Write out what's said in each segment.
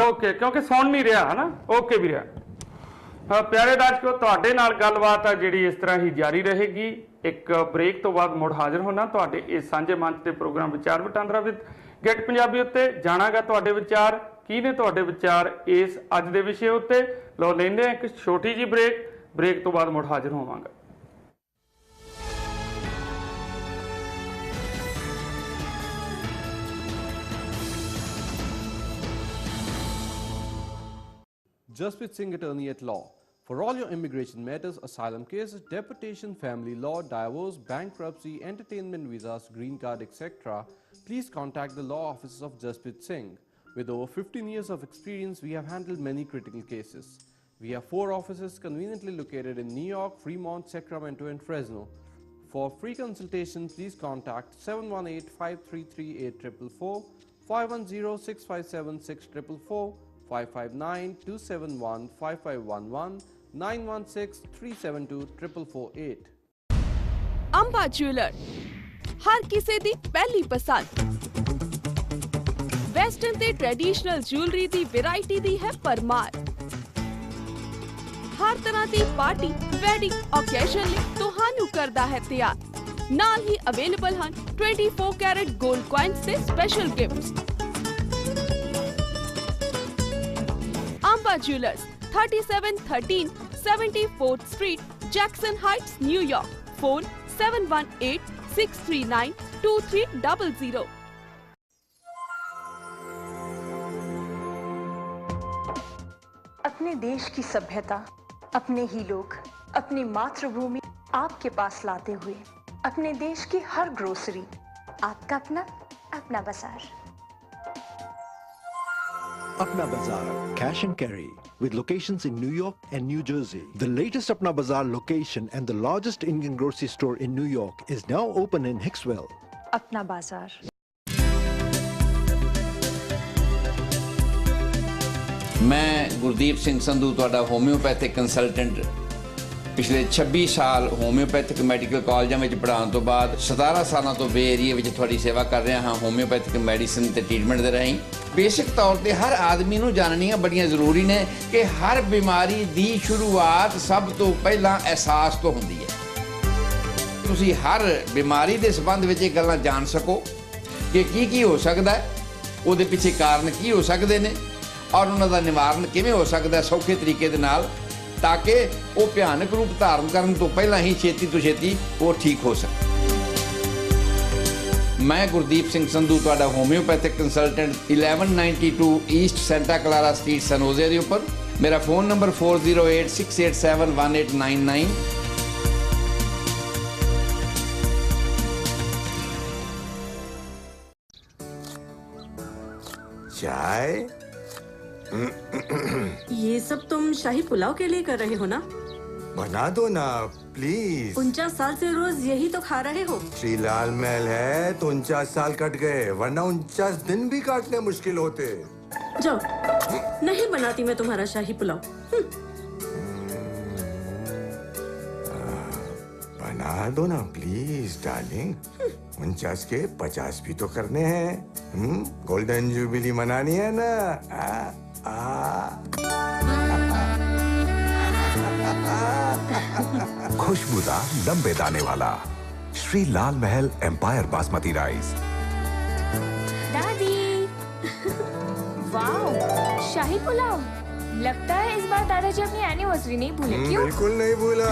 Okay क्योंकि सुन नहीं रहा है ना। ओके वीर प्यारे दर्शकों तुहाडे नाल गलबात है जिहड़ी इस तरह ही जारी रहेगी। एक ब्रेक तो बाद मुड़ हाजिर होना तुहाडे इस सांझे मंच के प्रोग्राम विचार वटांदरा विद गेट पंजाबी उत्ते जाणागा तुहाडे विचार की ने तुहाडे विचार इस अज दे विषय उत्ते। लो लैंदे एक छोटी जी ब्रेक तो बाद मुड़ हाजिर होवांगा। Jasprit Singh, attorney at law. For all your immigration matters, asylum cases, deportation, family law, divorce, bankruptcy, entertainment visas, green card, etc., please contact the law offices of Jasprit Singh. With over 15 years of experience, we have handled many critical cases. We have 4 offices conveniently located in New York, Fremont, Sacramento, and Fresno. For free consultation, please contact 718-533-8444, 510-657-6444, 559-271-5511, 916-372-4448. Amba jeweller हर किसी दी पहली पसंद। Western ते traditional jewellery दी variety दी है परमार। हर तरह दी party wedding occasion लई तुहानू करदा है तैयार। नाल ही अवेलेबल हैं 24 कैरेट गोल्ड कॉइन्स ते special gifts. Amba Jewelers, 3713 74th Street, Jackson Heights, New York. Phone 718-639-2300. अपने देश की सभ्यता, अपने ही लोग, अपनी मातृभूमि आपके पास लाते हुए अपने देश की हर ग्रोसरी आपका अपना बाजार। Apna Bazaar, cash and carry, with locations in New York and New Jersey. The latest Apna Bazaar location and the largest Indian grocery store in New York is now open in Hicksville. अपना बाजार। मैं गुरदीप सिंह संधू तुहाडा homeopathic consultant पिछले 26 साल homeopathic medical कॉलेजां में पढ़ाने तो बाद 17 सालों तो बे एरिया में थोड़ी सेवा कर रहा हाँ होम्योपैथिक मैडिसिन ते ट्रीटमेंट दे राहीं। बेसिक तौर पर हर आदमी नूं जाननियां बड़ियां जरूरी ने कि हर बीमारी दी शुरुआत सब तो पहला एहसास तो होंदी है। तुसीं हर बीमारी दे संबंध विच इह गल्लां जान सको कि की हो सकदा है, उहदे पिछे कारण की हो सकदे ने और उन्हां दा निवारण किवें हो सकदा है सौखे तरीके दे नाल, ताकि वो भयानक रूप धारण करन तो पहला ही छेती तो छेती वो ठीक हो सके। मैं गुरदीप सिंह संधू तुहाडा homeopathic consultant 1192 east Santa Clara street San Jose के उपर। मेरा फोन नंबर 4086871899। चाय? ये सब तुम शाही पुलाव के लिए कर रहे हो ना? बना दो ना प्लीज। 49 साल से रोज यही तो खा रहे हो। श्री लाल महल है तो 49 साल कट गए, वरना 49 दिन भी काटने मुश्किल होते। जाओ, नहीं बनाती मैं तुम्हारा शाही पुलाव। बना दो ना प्लीज डार्लिंग। 49 के 50 भी तो करने हैं। गोल्डन जुबिली मनानी है ना। खुशबूदार लंबे दाने वाला श्री लाल महल एम्पायर बासमती राइस। दादी वाओ, शाही पुलाव। लगता है इस बार दादाजी अपनी एनिवर्सरी नहीं भूले। क्यों? बिल्कुल नहीं भूला।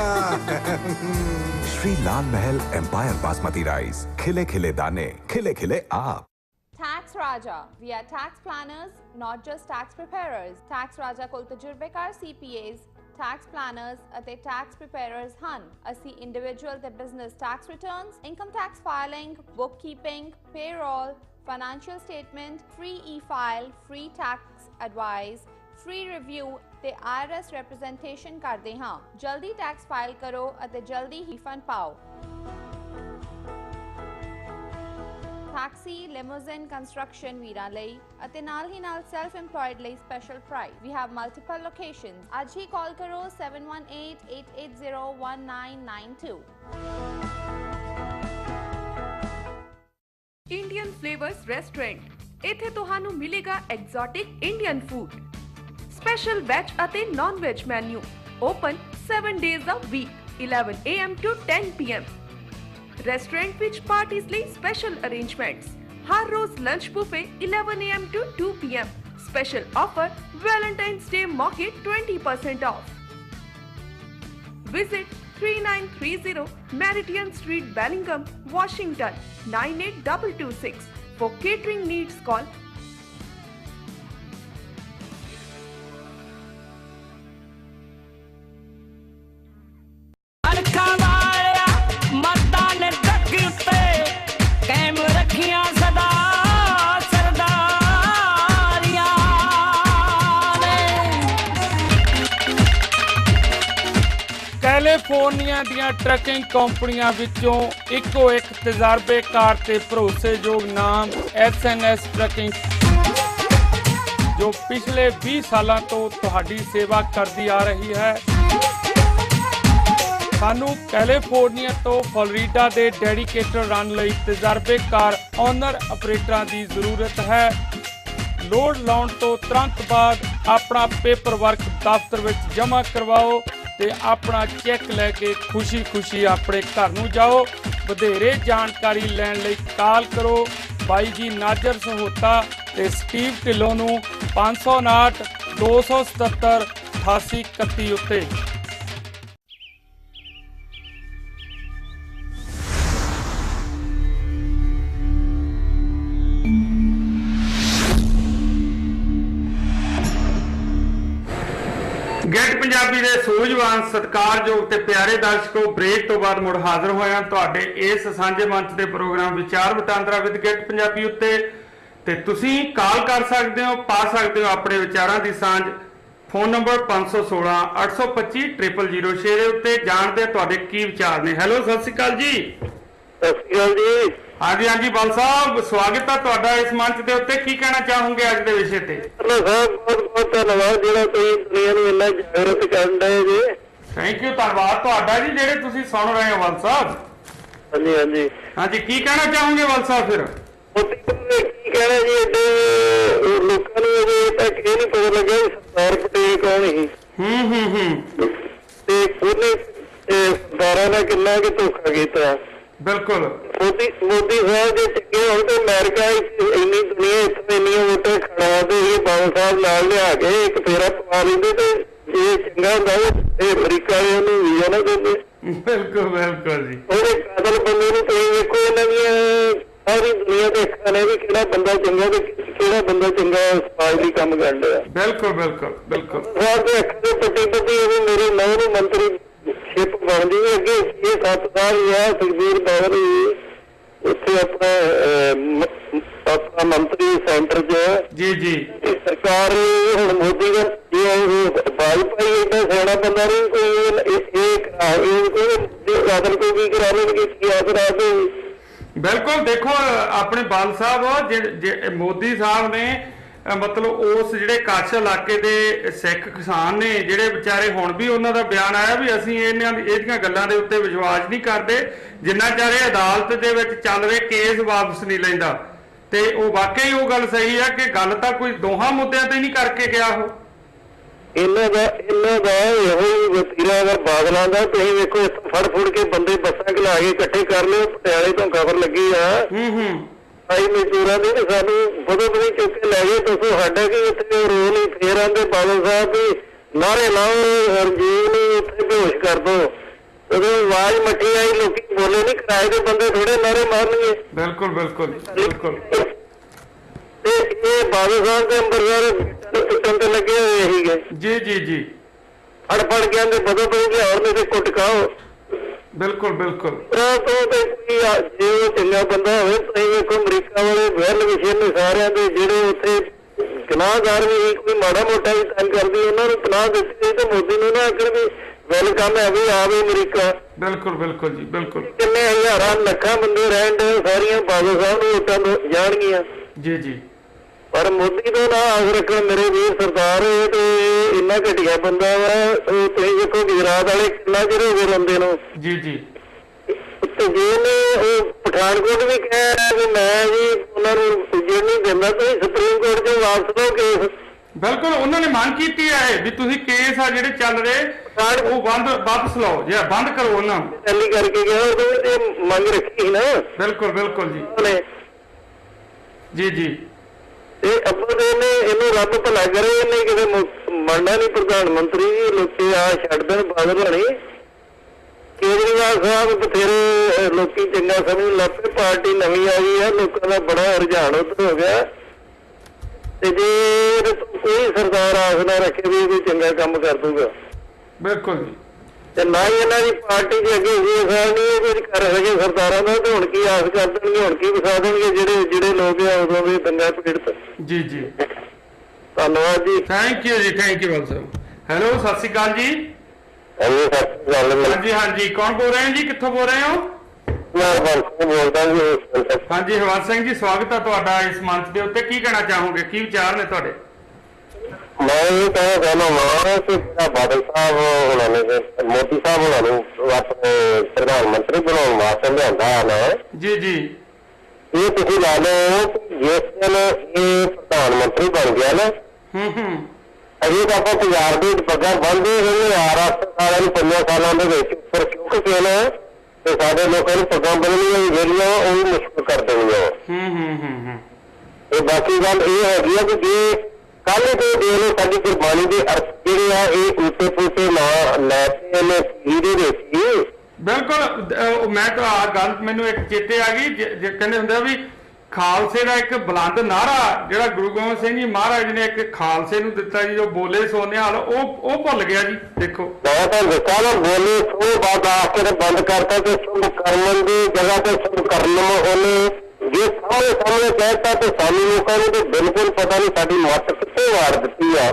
श्री लाल महल एम्पायर बासमती राइस, खिले खिले दाने, खिले खिले आप। Tax Raja. We are tax planners, not just tax preparers. Tax Raja ਕੋਲ ਤਜਰਬੇਕਾਰ CPAs, tax planners ਅਤੇ tax preparers ਹਨ। ਅਸੀਂ individual ਤੇ business tax returns, income tax filing, bookkeeping, payroll, financial statement, free e-file, free tax advice, free review ਤੇ IRS representation ਕਰਦੇ ਹਾਂ। ਜਲਦੀ tax file ਕਰੋ ਅਤੇ ਜਲਦੀ ਹੀ ਫੰਡ ਪਾਓ। Taxi, limousine, construction ਵੀਰਾਂ ਲਈ ਅਤੇ ਨਾਲ ਹੀ ਨਾਲ self employed ਲਈ special price. We have multiple locations. ਅੱਜ ਹੀ ਕਾਲ ਕਰੋ 718-880-1992. Indian Flavors Restaurant, ਇੱਥੇ ਤੁਹਾਨੂੰ ਮਿਲੇਗਾ exotic Indian food, special veg ਅਤੇ non veg menu, open 7 days a week, 11 AM to 10 PM। Restaurant ਵਿੱਚ ਪਾਰਟੀਜ਼ ਲਈ ਸਪੈਸ਼ਲ ਅਰੇਂਜਮੈਂਟਸ, ਹਰ ਰੋਜ਼ lunch buffet 11 AM to 2 PM। Special offer Valentine's Day मौके 20% off। Visit 3930 Meridian Street, Bellingham, Washington 98226। For catering needs call California ਦੀਆਂ trucking ਕੰਪਨੀਆਂ ਵਿੱਚੋਂ ਇੱਕੋ ਇੱਕ ਤਜਰਬੇਕਾਰ ਤੇ ਭਰੋਸੇਯੋਗ ਨਾਮ SNS ਟਰੱਕਿੰਗ, ਜੋ ਪਿਛਲੇ 20 ਸਾਲਾਂ ਤੋਂ ਤੁਹਾਡੀ ਸੇਵਾ ਕਰਦੀ ਆ ਰਹੀ ਹੈ। ਸਾਨੂੰ ਕੈਲੀਫੋਰਨੀਆ ਤੋਂ ਫਲੋਰੀਡਾ ਦੇ ਡੈਡੀਕੇਟਡ ਰਨ ਲਈ ਤਜਰਬੇਕਾਰ ਓਨਰ ਆਪਰੇਟਰਾਂ ਦੀ ਜ਼ਰੂਰਤ ਹੈ। ਲੋਡ ਲਾਉਣ ਤੋਂ ਤੁਰੰਤ ਬਾਅਦ ਆਪਣਾ ਪੇਪਰ ਵਰਕ ਦਫ਼ਤਰ ਵਿੱਚ ਜਮ੍ਹਾਂ ਕਰਵਾਓ ਤੇ ਆਪਣਾ ਚੈੱਕ ਲੈ ਕੇ ਖੁਸ਼ੀ-ਖੁਸ਼ੀ ਆਪਣੇ ਘਰ ਨੂੰ ਜਾਓ। ਵਧੇਰੇ ਜਾਣਕਾਰੀ ਲੈਣ ਲਈ ਕਾਲ ਕਰੋ ਬਾਈ ਜੀ ਨਾਜਰ ਸਹੋਤਾ ਤੇ ਸਟੀਵ ਢਿੱਲੋਂ ਨੂੰ 559 277 8831 ਉੱਤੇ। ਗੈਟ ਪੰਜਾਬੀ ਦੇ ਸੂਝਵਾਨ ਸਤਿਕਾਰਯੋਗ ਤੇ ਪਿਆਰੇ ਦਰਸ਼ਕੋ, ਬ੍ਰੇਕ ਤੋਂ ਬਾਅਦ ਮੁੜ ਹਾਜ਼ਰ ਹੋਇਆ ਤੁਹਾਡੇ ਇਸ ਸਾਂਝੇ ਮੰਚ ਦੇ ਪ੍ਰੋਗਰਾਮ ਵਿਚਾਰ ਵਟਾਂਦਰਾ ਵਿਦ ਗੈਟ ਪੰਜਾਬੀ ਉੱਤੇ। ਤੇ ਤੁਸੀਂ ਕਾਲ ਕਰ ਸਕਦੇ ਹੋ, ਪਾ ਸਕਦੇ ਹੋ ਆਪਣੇ ਵਿਚਾਰਾਂ ਦੀ ਸਾਂਝ। ਫੋਨ ਨੰਬਰ 516 825 0006 ਦੇ ਉੱਤੇ। ਜਾਣਦੇ ਤੁਹਾਡੇ ਕੀ ਵਿਚਾਰ ਨੇ। ਹੈਲੋ, ਸਤਿ ਸ਼੍ਰੀ ਅਕਾਲ ਜੀ। ਸਤਿ ਸ਼੍ਰੀ ਅਕਾਲ ਜੀ। ਹਾਂਜੀ ਹਾਂਜੀ ਬਲ ਸਾਹਿਬ, ਸਵਾਗਤ ਹੈ ਤੁਹਾਡਾ ਇਸ ਮੰਚ ਦੇ ਉੱਤੇ। ਕੀ ਕਹਿਣਾ ਚਾਹੋਗੇ ਅੱਜ ਦੇ ਵਿਸ਼ੇ ਤੇ? ਸਾਹਿਬ ਬਹੁਤ ਬਹੁਤ ਧੰਨਵਾਦ ਜਿਹੜਾ ਤੁਸੀਂ ਦੁਨੀਆ ਨੂੰ ਇੰਨਾ ਜਾਗਰਤ ਕਰਨ ਡਏ ਜੀ। ਥੈਂਕ ਯੂ, ਧੰਨਵਾਦ ਤੁਹਾਡਾ ਜੀ ਜਿਹੜੇ ਤੁਸੀਂ ਸੁਣ ਰਹੇ ਹੋ ਬਲ ਸਾਹਿਬ। ਹਾਂਜੀ ਹਾਂਜੀ ਹਾਂਜੀ, ਕੀ ਕਹਿਣਾ ਚਾਹੋਗੇ ਬਲ ਸਾਹਿਬ ਫਿਰ? ਕੀ ਕਹਿਣਾ ਜੀ, ਏਡੇ ਲੋਕਾਂ ਨੂੰ ਅਜੇ ਤੱਕ ਇਹ ਨਹੀਂ ਪਤਾ ਲੱਗਿਆ ਵੀ ਸਰਦਾਰ ਪਟੇਲ ਕੌਣ ਸੀ। ਤੇ ਉਹਨੇ ਸਰਦਾਰਾਂ ਨਾਲ ਕਿੰਨਾ ਕੁ ਧੋਖਾ ਕੀਤਾ। ਬਿਲਕੁਲ। ਮੋਦੀ ਸਾਹਿਬ ਜੇ ਚੰਗੇ ਹੋਣ ਤੇ ਅਮਰੀਕਾ ਇੰਨੀ ਦੁਨੀਆ ਇੱਥੇ ਇੰਨੀਆਂ ਵੋਟਾਂ ਖੜਾ ਤੇ ਇਹ ਬਾਬਾ ਸਾਹਿਬ ਨਾਲ ਲਿਆ ਕੇ ਇੱਕ ਫੇਰਾ ਪਵਾ ਲੈਂਦੇ ਤੇ ਜੇ ਚੰਗਾ ਹੁੰਦਾ ਇਹ ਅਮਰੀਕਾ ਵਾਲੇ ਉਹਨੂੰ ਵੀਜ਼ਾ ਨਾ ਦਿੰਦੇ। ਬਿਲਕੁਲ ਬਿਲਕੁਲ ਜੀ। ਉਹਦੇ ਕਾਤਲ ਬੰਦੇ ਨੂੰ ਤੁਸੀਂ ਵੇਖੋ, ਇਹਨਾਂ ਦੀਆਂ ਸਾਰੀ ਦੁਨੀਆ ਦੇ ਅੱਖਾਂ ਨੇ ਵੀ ਕਿਹੜਾ ਬੰਦਾ ਚੰਗਾ ਤੇ ਕਿਹੜਾ ਬੰਦਾ ਚੰਗਾ ਸਮਾਜ ਲਈ ਕੰਮ ਕਰ ਰਿਹਾ। ਬਿਲਕੁਲ ਬਿਲਕੁਲ ਬਿਲਕੁਲ। ਸਾਹਿਬ ਦੇ ਅੱਖਾਂ ਦੇ ਪੱਟੀ ਪੱਟੀ ਉਹ ਮੇਰੇ ਨੌਂ ਨੂੰ ਮੰਤਰੀ ਸ਼ਿਪ ਬਣਦੀ ਹੈ। ਅੱਗੇ 6-7 ਸਾਲ ਰਿਹਾ ਸੁਖਬੀਰ ਬਾਦਲ ਉੱਥੇ ਆਪਣਾ ਮੰਤਰੀ ਸੈਂਟਰ 'ਚ ਜੀ ਜੀ। ਸਰਕਾਰ ਹੁਣ ਮੋਦੀ ਦਾ ਵਾਜਪਾਈ ਏਡਾ ਸਿਆਣਾ ਬੰਦਾ ਨਹੀਂ ਕੋਈ ਬਾਦਲ ਕੋਈ ਵੀ ਕਰਾ ਲੈਣਗੇ ਕੀ ਆਸਰਾ ਤੇ। ਬਿਲਕੁਲ। ਦੇਖੋ ਆਪਣੇ ਬਾਲ ਸਾਹਿਬ ਮੋਦੀ ਸਾਹਿਬ ਨੇ ਮਤਲਬ ਉਸ ਜਿਹੜੇ ਕੱਛ ਇਲਾਕੇ ਦੇ ਸਿੱਖ ਕਿਸਾਨ ਨੇ ਜਿਹੜੇ ਵਿਚਾਰੇ, ਹੁਣ ਵੀ ਉਹਨਾਂ ਦਾ ਬਿਆਨ ਆਇਆ ਵੀ ਅਸੀਂ ਇਹਦੀਆਂ ਗੱਲਾਂ ਦੇ ਉੱਤੇ ਵਿਸ਼ਵਾਸ ਨਹੀਂ ਕਰਦੇ ਜਿੰਨਾ ਚਿਰ ਇਹ ਅਦਾਲਤ ਦੇ ਵਿੱਚ ਚੱਲ ਰਹੇ ਕੇਸ ਵਾਪਸ ਨਹੀਂ ਲੈਂਦਾ। ਤੇ ਉਹ ਵਾਕਈ ਉਹ ਗੱਲ ਸਹੀ ਹੈ ਕਿ ਗੱਲ ਤਾਂ ਕੋਈ ਦੋਹਾਂ ਮੁੱਦਿਆਂ ਤੇ ਨਹੀਂ ਕਰਕੇ ਗਿਆ ਉਹ। ਇਹਨਾਂ ਦਾ ਇਹੋ ਹੀ ਵਤੀਰਾ ਅਗਰ ਬਾਦਲਾਂ ਦਾ। ਤੁਸੀਂ ਵੇਖੋ ਇੱਥੋਂ ਫੜ ਫੁੜ ਕੇ ਬੰਦੇ ਬੱਸਾਂ ਘਲਾ ਕੇ ਇਕੱਠੇ ਕਰ ਲਿਓ। ਪਟਿਆਲੇ ਤੋਂ ਖਬਰ ਲੱਗੀ ਆ ਆਈ ਮਜ਼ਦੂਰਾਂ ਦੇ ਸਾਨੂੰ ਬਦੋ ਬਦੀ ਚੁੱਕ ਕੇ ਲੈ ਗਏ। ਦੱਸੋ ਸਾਡਾ ਕੀ ਉੱਥੇ ਰੋਲ ਹੀ। ਫੇਰ ਆਂਦੇ ਬਾਦਲ ਸਾਹਿਬ ਵੀ ਨਾਰੇ ਲਾਓ ਰਣਜੀਤ ਨੂੰ ਉੱਥੇ ਬੇਹੋਸ਼ ਕਰ ਦੋ। ਜਦੋਂ ਆਵਾਜ਼ ਮੱਠੀ ਆਈ ਲੋਕੀ ਬੋਲੇ ਨਹੀਂ, ਕਿਰਾਏ ਦੇ ਬੰਦੇ ਥੋੜੇ ਨਾਰੇ ਮਾਰਨਗੇ। ਬਿਲਕੁਲ ਬਿਲਕੁਲ ਬਿਲਕੁਲ। ਤੇ ਇਹ ਬਾਦਲ ਸਾਹਿਬ ਦੇ ਅੰਬਰਸਰ ਟੁੱਟਣ ਤੇ ਲੱਗੇ ਹੋਏ ਸੀਗੇ। ਜੀ ਜੀ ਜੀ। ਫੜ ਕੇ ਆਂਦੇ ਬਦੋ ਬਦੀ ਲਿਆਉਣ ਨੇ ਤੇ ਕੁੱਟ ਖਾਓ। ਬਿਲਕੁਲ ਬਿਲਕੁਲ। ਜੇ ਉਹ ਚੰਗਾ ਬੰਦਾ ਹੋਵੇ, ਤੁਸੀਂ ਵੇਖੋ ਅਮਰੀਕਾ ਵਾਲੇ ਵੈਲ ਵਿਸ਼ੇ ਨੇ ਸਾਰਿਆਂ ਦੇ ਜਿਹੜੇ ਉੱਥੇ ਗੁਨਾਹਗਾਰ ਵੀ ਕੋਈ ਮਾੜਾ ਮੋਟਾ ਵੀ ਤੰਗ ਕਰਦੀ ਉਹਨਾਂ ਨੂੰ ਤਨਾਹ ਦਿੱਤੀ ਤੇ ਮੋਦੀ ਨੂੰ ਨਾ ਆਖਰ ਵੀ ਵੈਲਕਮ ਹੈ ਵੀ ਆਵੇ ਅਮਰੀਕਾ। ਬਿਲਕੁਲ ਬਿਲਕੁਲ ਜੀ ਬਿਲਕੁਲ। ਕਿੰਨੇ ਹਜ਼ਾਰਾਂ ਲੱਖਾਂ ਬੰਦੇ ਰਹਿਣ ਦੇ ਸਾਰੀਆਂ ਬਾਦਲ ਸਾਹਿਬ ਨੂੰ ਵੋਟਾਂ ਜਾਣਗੀਆਂ। ਜੀ ਜੀ। ਪਰ ਮੋਦੀ ਤੋਂ ਨਾ ਆਸ ਰੱਖਣ ਮੇਰੇ ਵੀਰ ਸਰਦਾਰ। ਤੇ ਇੰਨਾ ਘਟੀਆ ਬੰਦਾ ਵਾ। ਤੁਸੀਂ ਵੇਖੋ ਗੁਜਰਾਤ ਵਾਲੇ ਕਿੰਨਾ ਚਿਰ ਹੋ ਗਏ ਰੋਂਦੇ ਨੂੰ। ਜੀ ਜੀ। ਤੇ ਜੇ ਉਹ ਪਠਾਨਕੋਟ ਵੀ ਕਹਿ ਰਿਹਾ ਕਿ ਮੈਂ ਜੀ ਉਹਨਾਂ ਨੂੰ ਜੇ ਨਹੀਂ ਦਿੰਦਾ ਤੁਸੀਂ ਸੁਪਰੀਮ ਕੋਰਟ 'ਚੋਂ ਵਾਪਸ ਲਓ ਕੇਸ। ਬਿਲਕੁਲ ਉਹਨਾਂ ਨੇ ਮੰਗ ਕੀਤੀ ਹੈ ਵੀ ਤੁਸੀਂ ਕੇਸ ਆ ਜਿਹੜੇ ਚੱਲ ਰਹੇ ਉਹ ਵਾਪਸ ਲਓ ਜਾਂ ਬੰਦ ਕਰੋ ਉਹਨਾਂ ਨੂੰ। ਦਿੱਲੀ ਕਰਕੇ ਗਿਆ ਉਹਦੇ ਤੇ ਮੰਗ ਰੱਖੀ ਸੀ ਨਾ। ਬਿਲਕੁਲ ਬਿਲਕੁਲ ਜੀ ਜੀ ਜੀ। ਇਹ ਅੱਬਲ ਦੇ ਨੇ ਇਹਨੂੰ ਰੱਬ ਭਲਾ ਕਰੇ, ਇਹਨੇ ਕਿਤੇ ਬਣਨਾ ਨਹੀਂ ਪ੍ਰਧਾਨ ਮੰਤਰੀ ਜੀ। ਲੋਕੀ ਆ ਛੱਡ ਦੇਣ ਬਾਦਲ ਹੋਣੀ। ਕੇਜਰੀਵਾਲ ਸਾਹਿਬ ਬਥੇਰੇ ਲੋਕੀ ਚੰਗਾ ਸਮਝਣ ਲੱਗ ਪਏ, ਪਾਰਟੀ ਨਵੀਂ ਆ ਗਈ ਆ, ਲੋਕਾਂ ਦਾ ਬੜਾ ਰੁਝਾਨ ਉੱਧਰ ਹੋ ਗਿਆ। ਤੇ ਜੇ ਕੋਈ ਸਰਦਾਰ ਆਸ ਨਾ ਰੱਖੇ ਵੀ ਕੋਈ ਚੰਗਾ ਕੰਮ ਕਰ ਦੂਗਾ। ਬਿਲਕੁਲ ਜੀ। ਤੇ ਨਾ ਹੀ ਇਹਨਾਂ ਦੀ ਪਾਰਟੀ ਦੇ ਅੱਗੇ ਨਹੀਂ ਕੁਝ ਕਰ ਸਕੇ ਸਰਦਾਰਾਂ ਦਾ, ਤੇ ਹੁਣ ਕੀ ਆਸ ਕਰ ਦੇਣਗੇ, ਹੁਣ ਕੀ ਵਿਖਾ ਦੇਣਗੇ ਜਿਹੜੇ ਲੋਕ ਆ ਉਦੋਂ ਦੇ ਦੰਗਾ ਪੀੜਤ। ਜੀ ਜੀ ਧੰਨਵਾਦ ਜੀ। ਥੈਂਕ ਯੂ ਜੀ, thank you well Sahib. Hello ਸਤਿ ਸ਼੍ਰੀ ਅਕਾਲ ਜੀ। ਹਾਂਜੀ ਹਾਂਜੀ, ਕੌਣ ਬੋਲ ਰਹੇ ਹੋ ਜੀ, ਕਿੱਥੋਂ ਬੋਲ ਰਹੇ ਹੋ? ਬੋਲਦਾ ਜੀ। ਹਾਂਜੀ ਹਰਵੰਸ ਸਿੰਘ ਜੀ, ਸਵਾਗਤ ਹੈ ਤੁਹਾਡਾ ਇਸ ਮੰਚ ਦੇ ਉੱਤੇ। ਕੀ ਕਹਿਣਾ ਚਾਹੋਗੇ, ਕੀ ਵਿਚਾਰ ਨੇ ਤੁਹਾਡੇ? ਮੈਂ ਇਹ ਕਹਿਣਾ ਚਾਹੁੰਦਾ ਹਾਂ ਕਿ ਬਾਦਲ ਸਾਹਿਬ ਹੋਣਾ ਨੇ, ਮੋਦੀ ਸਾਹਿਬ ਹੋਣਾ ਨੂੰ ਆਪਣੇ ਪ੍ਰਧਾਨ ਮੰਤਰੀ ਬਣਾਉਣ ਵਾਸਤੇ ਲਿਆਂਦਾ ਨਾ ਜੀ ਜੀ। ਇਹ ਤੁਸੀਂ ਲਾ ਲਓ ਜਿਸ ਦਿਨ ਇਹ ਪ੍ਰਧਾਨ ਮੰਤਰੀ ਬਣ ਗਿਆ ਨਾ, ਅਜੇ ਤਾਂ ਆਪਾਂ ਪੰਜਾਬ ਦੇ ਵਿੱਚ ਪੱਗਾਂ ਬੰਨ੍ਹਦੇ ਹੋਏ ਮਹਾਰਾਸ਼ਟਰ ਸਾਰਿਆਂ ਨੂੰ 5 ਸਾਲਾਂ ਦੇ ਵਿੱਚ ਉੱਪਰ ਚੁੱਕ ਕੇ ਨਾ ਤੇ ਸਾਡੇ ਲੋਕਾਂ ਨੂੰ ਪੱਗਾਂ ਬੰਨ੍ਹਣੀਆਂ ਜਿਹੜੀਆਂ ਉਹ ਵੀ ਮੁਸ਼ਕਲ ਕਰ ਦੇਣੀਆਂ। ਤੇ ਬਾਕੀ ਗੱਲ ਇਹ ਹੈਗੀ ਆ ਕਿ ਜੇ ਕੱਲ ਤੋਂ ਦੇ ਲੋ ਸਾਡੀ ਗੁਰਬਾਣੀ ਦੇ ਅਰਥ ਜਿਹੜੇ ਆ ਇਹ ਉੱਤੇ ਪੁੱਤੇ ਨਾ ਲੈ ਕੇ ਇਹਨੇ ਦੇ ਵਿੱਚ। ਬਿਲਕੁਲ ਮੈਂ ਤਾਂ ਆ ਗੱਲ ਮੈਨੂੰ ਇੱਕ ਚੇਤੇ ਆ ਗਈ, ਕਹਿੰਦੇ ਹੁੰਦੇ ਵੀ ਖਾਲਸੇ ਦਾ ਇੱਕ ਬੁਲੰਦ ਨਾਰਾ ਜਿਹੜਾ ਗੁਰੂ ਗੋਬਿੰਦ ਸਿੰਘ ਜੀ ਮਹਾਰਾਜ ਨੇ ਇੱਕ ਖਾਲਸੇ ਨੂੰ ਦਿੱਤਾ ਜੀ, ਜੋ ਬੋਲੇ ਸੋ ਨਿਹਾਲ, ਉਹ ਭੁੱਲ ਗਿਆ ਜੀ। ਦੇਖੋ ਮੈਂ ਤਾਂ ਦਿੱਤਾ ਨਾ ਬੋਲੇ ਸੋ ਬਾਅਦ ਆ ਕੇ ਬੰਦ ਕਰਤਾ ਤੇ ਸ਼ੁਭ ਕਰਮ ਦੀ ਜਗ੍ਹਾ ਤੇ ਸ਼ੁਭ ਕਰਮ ਉਹਨੇ ਜੇ ਸਾਹਮਣੇ ਕਹਿਤਾ ਤੇ ਸਾਨੂੰ ਲੋਕਾਂ ਨੂੰ ਤਾਂ ਬਿਲਕੁਲ ਪਤਾ ਨਹੀਂ ਸਾਡੀ ਮੱਤ ਕਿੱਥੇ ਵਾਰ ਦਿੱਤੀ ਆ।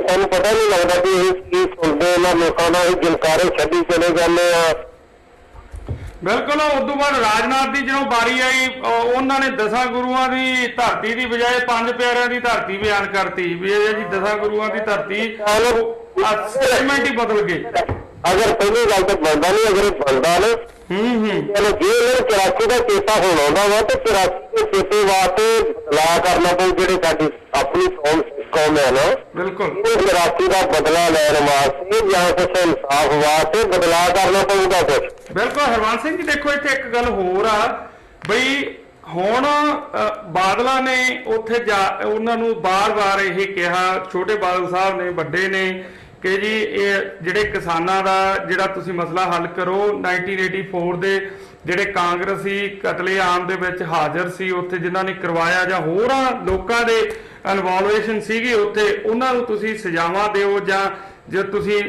ਸਾਨੂੰ ਪਤਾ ਨਹੀਂ ਲੱਗਦਾ ਕਿ ਇਹ ਕੀ ਸੁਣਦੇ ਇਹਨਾਂ ਲੋਕਾਂ ਦਾ, ਇਹ ਜਲਕਾਰੇ ਛੱਡੀ ਚਲੇ ਜਾਂਦੇ ਆ। ਬਿਲਕੁਲ। ਉਸ ਤੋਂ ਬਾਅਦ ਰਾਜਨਾਥ ਦੀ ਜਦੋਂ ਵਾਰੀ ਆਈ ਉਹਨਾਂ ਨੇ 10 ਗੁਰੂਆਂ ਦੀ ਧਰਤੀ ਦੀ ਬਜਾਏ 5 ਪਿਆਰਿਆਂ ਦੀ ਧਰਤੀ ਬਿਆਨ ਕਰਤੀ ਵੀ ਇਹ ਜੀ 10 ਗੁਰੂਆਂ ਦੀ ਧਰਤੀ ਸਟੇਟਮੈਂਟ ਹੀ ਬਦਲ ਗਏ। ਅਗਰ ਪਹਿਲੀ ਗੱਲ ਤਾਂ ਬਣਦਾ ਨਹੀਂ, ਅਗਰ ਬਣਦਾ ਨਾ ਚਲੋ ਜੇ ਇਹਨਾਂ 84 ਦਾ ਚੇਤਾ ਹੁਣ ਆਉਂਦਾ ਵਾ ਤੇ 84 ਦੇ ਚੇਤੇ ਵਾਸਤੇ ਬਦਲਾਅ ਕਰਨਾ ਪਊ। ਜਿਹੜੇ ਸਾਡੀ ਆਪਣੀ ਕੌਮ ਹੈ ਨਾ, ਬਿਲਕੁਲ 84 ਦਾ ਬਦਲਾ ਲੈਣ ਵਾਸਤੇ ਜਾਂ ਕੁਛ ਇਨਸਾਫ ਵਾਸਤੇ ਬਦਲਾਅ ਕਰਨਾ ਪਊਗਾ ਕੁਛ। ਬਿਲਕੁਲ ਹਰਵੰਸ ਸਿੰਘ ਜੀ, ਦੇਖੋ ਇੱਥੇ ਇੱਕ ਗੱਲ ਹੋਰ ਆ ਬਈ ਹੁਣ ਬਾਦਲਾਂ ਨੇ ਉੱਥੇ ਜਾ ਉਹਨਾਂ ਨੂੰ ਬਾਰ-ਬਾਰ ਇਹ ਕਿਹਾ, ਛੋਟੇ ਬਾਦਲ ਸਾਹਿਬ ਨੇ ਵੱਡੇ ਨੇ ਕਿ ਜੀ ਇਹ ਜਿਹੜੇ ਕਿਸਾਨਾਂ ਦਾ ਜਿਹੜਾ ਤੁਸੀਂ ਮਸਲਾ ਹੱਲ ਕਰੋ। 1984 ਦੇ ਜਿਹੜੇ ਕਾਂਗਰਸੀ ਕਤਲੇਆਮ ਦੇ ਵਿੱਚ ਹਾਜ਼ਰ ਸੀ ਉੱਥੇ ਜਿਨ੍ਹਾਂ ਨੇ ਕਰਵਾਇਆ ਜਾਂ ਹੋਰਾਂ ਲੋਕਾਂ ਦੇ ਇਨਵੋਲਵੇਸ਼ਨ ਸੀਗੀ ਉੱਥੇ, ਉਹਨਾਂ ਨੂੰ ਤੁਸੀਂ ਸਜ਼ਾਵਾਂ ਦਿਓ। ਜਾਂ ਜੇ ਤੁਸੀਂ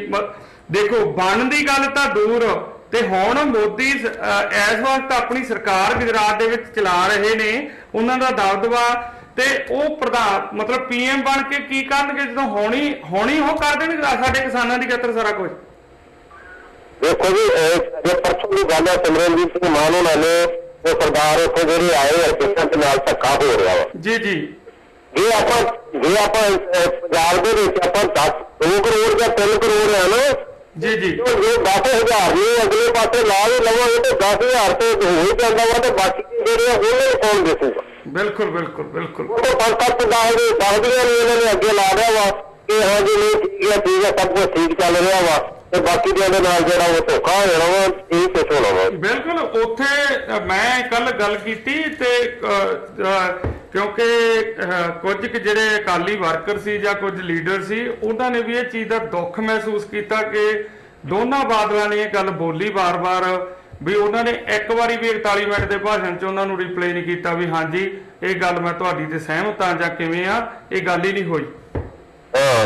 ਦੇਖੋ ਬਣਨ ਦੀ ਗੱਲ ਤਾਂ ਦੂਰ, ਤੇ ਹੁਣ ਮੋਦੀ ਇਸ ਵਕਤ ਆਪਣੀ ਸਰਕਾਰ ਗੁਜਰਾਤ ਦੇ ਵਿੱਚ ਚਲਾ ਰਹੇ ਨੇ, ਉਹਨਾਂ ਦਾ ਦਬਦਬਾ ਤੇ ਉਹ ਪ੍ਰਧਾਨ ਮਤਲਬ PM ਬਣ ਕੇ ਕੀ ਕਰਨਗੇ ਜਦੋਂ ਹੋਣੀ ਉਹ ਕਰ ਦੇਣਗੇ ਸਾਡੇ ਕਿਸਾਨਾਂ ਦੀ ਖਾਤਰ ਸਾਰਾ ਕੁਝ। ਦੇਖੋ ਜੀ ਜੇ ਪਰਸੋਂ ਦੀ ਗੱਲ ਹੈ ਸਿਮਰਨਜੀਤ ਸਿੰਘ ਮਾਨ ਉਹਨਾਂ ਨੇ ਉਹ ਸਰਦਾਰ ਉੱਥੇ ਜਿਹੜੇ ਆਏ ਅਰਜਿਤਾਂ ਦੇ ਨਾਲ ਧੱਕਾ ਹੋ ਰਿਹਾ ਵਾ। ਜੀ ਜੀ। ਜੇ ਆਪਾਂ ਪੰਜਾਬ ਦੇ ਵਿੱਚ ਆਪਾਂ 2 ਕਰੋੜ ਜਾਂ 3 ਕਰੋੜ ਹੈ ਨਾ ਜੀ ਜੀ, ਜੇ 10,000 ਨੂੰ ਅਗਲੇ ਪਾਸੇ ਲਾ ਵੀ ਲਵਾਂਗੇ ਤੇ 10,000 ਤੇ ਹੋ ਹੀ ਜਾਂਦਾ ਵਾ ਤੇ ਬਾਕੀ ਜਿਹੜੇ ਉਹਨਾਂ ਨੂੰ ਕੌਣ ਦੇਖੂਗਾ। ਬਿਲਕੁਲ ਬਿਲਕੁਲ ਬਿਲਕੁਲ। ਉਹ ਤਾਂ 5-7 ਦੱਸਦੀਆਂ ਨੇ ਇਹਨਾਂ ਨੇ ਅੱਗੇ ਲਾ ਲਿਆ ਵਾ ਕਿ ਹਾਂ ਜੀ ਨਹੀਂ ਠੀਕ ਹੈ ਸਭ ਕੁਝ ਠੀਕ ਚੱਲ ਰਿਹਾ ਵਾ ਤੇ ਬਾਕੀ ਦੇ ਨਾਲ ਜਿਹੜਾ ਉਹ ਧੋਖਾ ਹੋ ਜਾਣਾ ਵਾ, ਇਹ ਕੁਛ ਹੋਣਾ ਵਾ। ਬਿਲਕੁਲ। ਉੱਥੇ ਮੈਂ ਕੱਲ ਗੱਲ ਕੀਤੀ ਤੇ ਕਿਉਂਕਿ ਕੁਝ ਜਿਹੜੇ ਅਕਾਲੀ ਵਰਕਰ ਸੀ ਜਾਂ ਕੁਝ ਲੀਡਰ ਸੀ ਉਹਨਾਂ ਨੇ ਵੀ ਇਹ ਚੀਜ਼ ਦਾ ਦੁੱਖ ਮਹਿਸੂਸ ਕੀਤਾ ਕਿ ਦੋਨਾਂ ਬਾਦਲਾਂ ਨੇ ਇਹ ਗੱਲ ਬੋਲੀ ਵਾਰ-ਵਾਰ ਵੀ ਉਹਨਾਂ ਨੇ ਇੱਕ ਵਾਰੀ ਵੀ 41 ਮਿੰਟ ਦੇ ਭਾਸ਼ਣ 'ਚ ਉਹਨਾਂ ਨੂੰ ਰਿਪਲਾਈ ਨਹੀਂ ਕੀਤਾ ਵੀ ਹਾਂਜੀ ਇਹ ਗੱਲ ਮੈਂ ਤੁਹਾਡੀ ਤੇ ਸਹਿਮਤ ਹਾਂ ਜਾਂ ਕਿਵੇਂ ਆ, ਇਹ ਗੱਲ ਹੀ ਨਹੀਂ ਹੋਈ।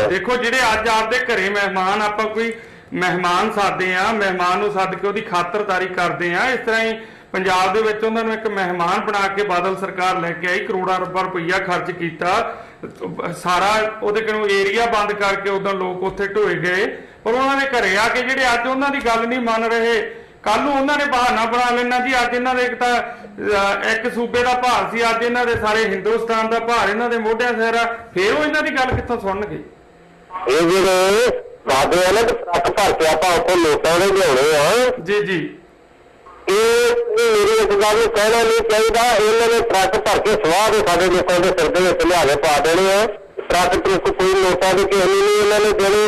ਦੇਖੋ ਜਿਹੜੇ ਅੱਜ ਆਪਦੇ ਘਰੇ ਮਹਿਮਾਨ, ਆਪਾਂ ਕੋਈ ਮਹਿਮਾਨ ਸਾਦੇ ਆ, ਮਹਿਮਾਨ ਨੂੰ ਸੱਦ ਕੇ ਉਹਦੀ ਖਾਤਰਦਾਰੀ ਕਰਦੇ ਆ, ਇਸ ਤਰ੍ਹਾਂ ਹੀ ਪੰਜਾਬ ਦੇ ਵਿੱਚ ਉਹਨਾਂ ਨੂੰ ਇੱਕ ਮਹਿਮਾਨ ਬਣਾ ਕੇ ਬਾਦਲ ਸਰਕਾਰ ਲੈ ਕੇ ਆਈ, ਕਰੋੜਾਂ ਰੁਪਈਆ ਖਰਚ ਕੀਤਾ, ਸਾਰਾ ਉਹਦੇ ਕੋਲੋਂ ਏਰੀਆ ਬੰਦ ਕਰਕੇ ਉਦੋਂ ਲੋਕ ਉੱਥੇ ਢੋਏ ਗਏ, ਪਰ ਉਹਨਾਂ ਦੇ ਘਰੇ ਆ ਕੇ ਜਿਹੜੇ ਅੱਜ ਉਹਨਾਂ ਦੀ ਗੱਲ ਨਹੀਂ ਮੰਨ ਰਹੇ, ਕੱਲ ਨੂੰ ਉਹਨਾਂ ਨੇ ਬਹਾਨਾ ਬਣਾ ਲੈਣਾ ਜੀ ਅੱਜ ਇਹਨਾਂ ਦੇ ਇੱਕ ਤਾਂ ਇੱਕ ਸੂਬੇ ਦਾ ਭਾਰ ਸੀ, ਅੱਜ ਇਹਨਾਂ ਦੇ ਸਾਰੇ ਹਿੰਦੁਸਤਾਨ ਦਾ ਭਾਰ ਇਹਨਾਂ ਦੇ ਮੋਢਿਆਂ ਸਿਰ ਆ, ਫੇਰ ਉਹ ਇਹਨਾਂ ਦੀ ਗੱਲ ਕਿੱਥੋਂ ਸੁਣਨਗੇ। ਇਹ ਜਿਹੜੇ ਬਾਦੇ ਆ ਨਾ ਟਰੱਕ ਭਰ ਕੇ ਆਪਾਂ ਉੱਥੇ ਲੋਕਾਂ ਦੇ ਲਿਆਉਣੇ ਆ ਜੀ ਜੀ, मेरी इस गल में कहना नहीं चाहिए। इन्होंने ट्रक भर के सवाह के सारे लोगों के सिर के लिया के पा देने हैं। ट्रक ट्रुक कोई नोटा की कहनी नहीं। इन्होंने जेड़े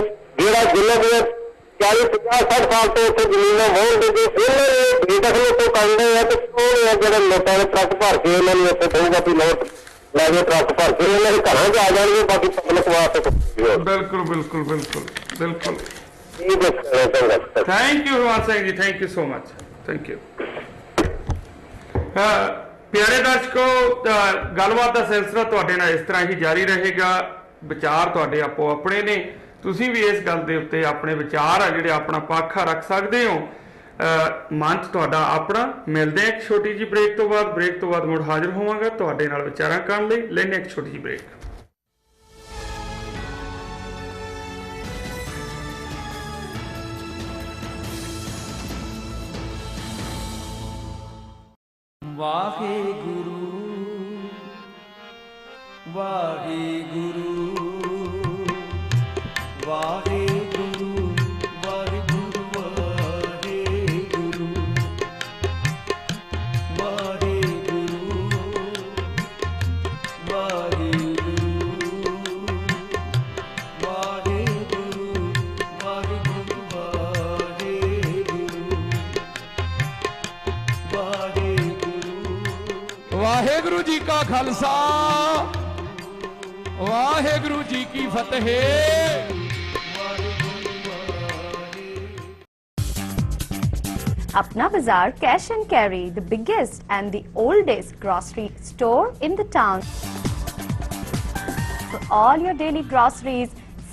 जिन्होंने 40-50-60 साल तो उत्थे जमीन मोल दे बेदखल तो करते हैं, तो कौन है जो नोटा के ट्रक भर के इन्होंने उत्थे कहूगा भी नोट लगे ट्रक भर के इन्होंने घर च आ जाएंगे। बाकी पब्लिक वास्ते बिल्कुल बिल्कुल बिल्कुल बिल्कुल। Thank you Harvansh Singh ji, thank you so much, thank you. प्यारे दर्शकों, गलबात का सिलसिला तुहाडे नाल इस तरह ही जारी रहेगा। विचार तुहाडे आपो अपने ने, तुसीं भी इस गल दे उत्ते अपने विचार आ जिहड़े अपना पक्ष रख सकते हो। मंच तुहाडा अपना। मिलते हैं एक छोटी जी ब्रेक तो बाद। ब्रेक तो बाद मुड़ हाजिर होवांगा तुहाडे नाल विचारां करन लई। लैने एक छोटी जी ब्रेक। वाहेगुरु वाहेगुरु वाहेगुरु वाहेगुरु वाहेगुरु वाहेगुरु वाहेगुरु जी का खालसा वाहेगुरु जी की फतेह। Apna Bazaar Cash and Carry, the biggest and the oldest grocery store in the town. For all your daily groceries,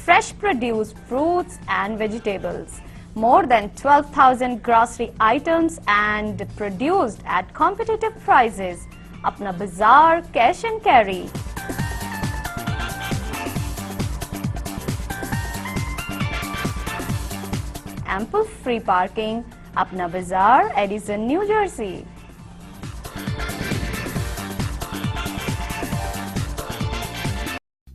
fresh produce, fruits and vegetables. More than 12,000 grocery items and produced at competitive prices. Apna Bazaar Cash and Carry. Ample free parking. Apna Bazaar, Edison, New Jersey.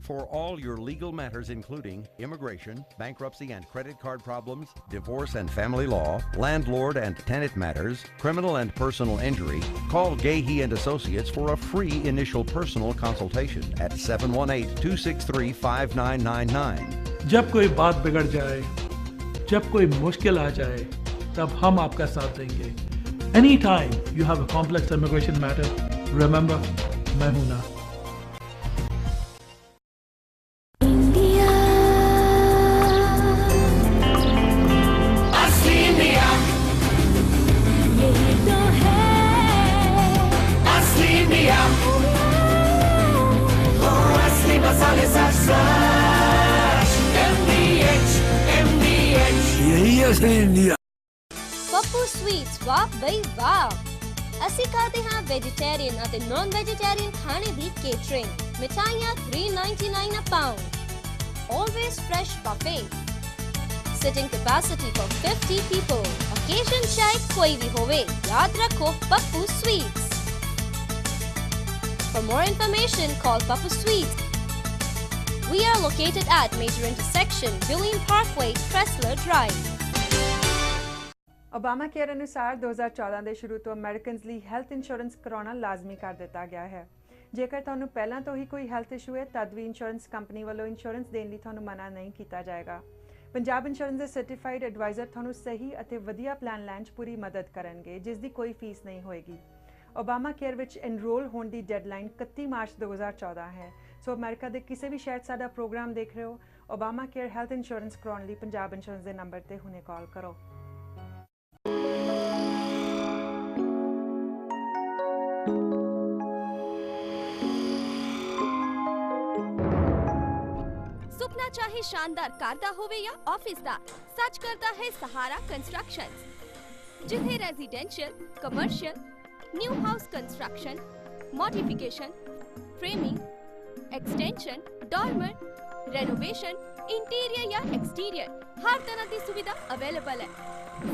For all your legal matters including immigration, bankruptcy and credit card problems, divorce and family law, landlord and tenant matters, criminal and personal injury, call Gahey and Associates for a free initial personal consultation at 718-263-5999. जब कोई बात बिगड़ जाए, जब कोई मुश्किल आ जाए, तब हम आपका साथ देंगे। Anytime you have a complex immigration matter, remember, मैं हूं ना। पप्पू स्वीट्स वाह बई वाह। ਅਸੀਂ ਕਰਦੇ ਹਾਂ ਵੈਜੀਟੇਰੀਅਨ ਅਤੇ ਨਾਨ ਵੈਜੀਟੇਰੀਅਨ ਖਾਣੇ ਦੀ ਕੇਟਰਿੰਗ। ਮਿਠਾਈਆਂ $3.99 a pound. Always fresh buffet. Sitting capacity for 50 people. Occasion ਚਾਹੇ ਕੋਈ ਵੀ ਹੋਵੇ, ਯਾਦ ਰੱਖੋ Pappu Sweets. For more information, call Pappu Sweets. We are located at major intersection, William Parkway, Cressler Drive. Obama care अनुसार 2014 ਦੇ ਸ਼ੁਰੂ ਤੋਂ ਅਮਰੀਕਨਜ਼ ਲਈ ਹੈਲਥ ਇੰਸ਼ੋਰੈਂਸ ਕਰਾਉਣਾ ਲਾਜ਼ਮੀ ਕਰ ਦਿੱਤਾ ਗਿਆ ਹੈ। ਜੇਕਰ ਤੁਹਾਨੂੰ ਪਹਿਲਾਂ ਤੋਂ ਹੀ ਕੋਈ ਹੈਲਥ ਇਸ਼ੂ ਹੈ ਤਦ ਵੀ ਇੰਸ਼ੋਰੈਂਸ ਕੰਪਨੀ ਵੱਲੋਂ ਇੰਸ਼ੋਰੈਂਸ ਦੇਣ ਲਈ ਤੁਹਾਨੂੰ ਮਨਾ ਨਹੀਂ ਕੀਤਾ ਜਾਏਗਾ। ਪੰਜਾਬ ਇੰਸ਼ੋਰੈਂਸ ਦੇ ਸਰਟੀਫਾਈਡ ਐਡਵਾਈਜ਼ਰ ਤੁਹਾਨੂੰ ਸਹੀ ਅਤੇ ਵਧੀਆ ਪਲਾਨ ਲੈਣ 'ਚ ਪੂਰੀ ਮਦਦ ਕਰਨਗੇ, ਜਿਸ ਦੀ ਕੋਈ ਫੀਸ ਨਹੀਂ ਹੋਏਗੀ। ओबामा केयर ਵਿੱਚ ਐਨਰੋਲ ਹੋਣ ਦੀ ਡੈਡਲਾਈਨ 31 ਮਾਰਚ 2014 ਹੈ। ਸੋ ਅਮਰੀਕਾ ਦੇ ਕਿਸੇ ਵੀ ਸ਼ਹਿਰ 'ਚ ਸਾਡਾ ਪ੍ਰੋਗਰਾਮ ਦੇਖ ਰਹੇ ਹੋ, ओबामा केयर ਹੈਲਥ ਇੰਸ਼ੋਰੈਂਸ ਕਰਾਉਣ ਲਈ ਪੰਜਾਬ ਇੰਸ਼ੋਰੈਂਸ ਦੇ ਨੰਬਰ ਤੇ ਹੁਣੇ ਕਾਲ ਕਰੋ। सुपना चाहे शानदार कार दा होवे या ऑफिस दा, सच करता है सहारा कंस्ट्रक्शंस, जिथे residential, commercial, new house construction, modification, framing, extension, dormer, renovation, interior या एक्सटीरियर हर तरह की सुविधा अवेलेबल है।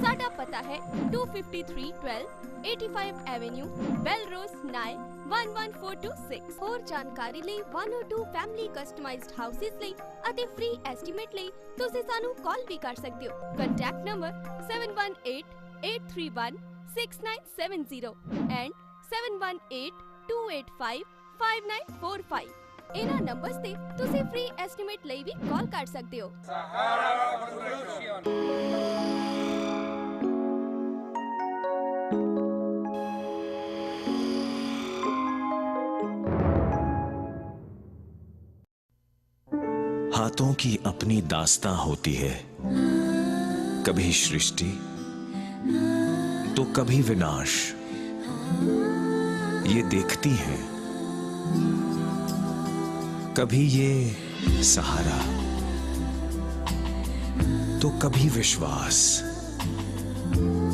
साडा पता है 25312 85 एवेन्यू, बेलरोज, नाइल 11426। और जानकारी ਲਈ 102 फैमिली कस्टमाइज्ड हाउसेस ਲਈ ਅਤੇ फ्री एस्टीमेट ਲਈ ਤੁਸੀਂ ਸਾਨੂੰ ਕਾਲ ਵੀ ਕਰ ਸਕਦੇ ਹੋ। ਕੰਟੈਕਟ ਨੰਬਰ 718831 6970 and 7182855945 ਇਹਨਾਂ ਨੰਬਰਸ ਤੇ ਤੁਸੀਂ ਫ੍ਰੀ ਐਸਟੀਮੇਟ ਲਈ ਵੀ ਕਾਲ ਕਰ ਸਕਦੇ ਹੋ। हाथों की अपनी दास्तां होती है, कभी सृष्टि तो कभी विनाश। ये देखती हैं, कभी ये सहारा तो कभी विश्वास।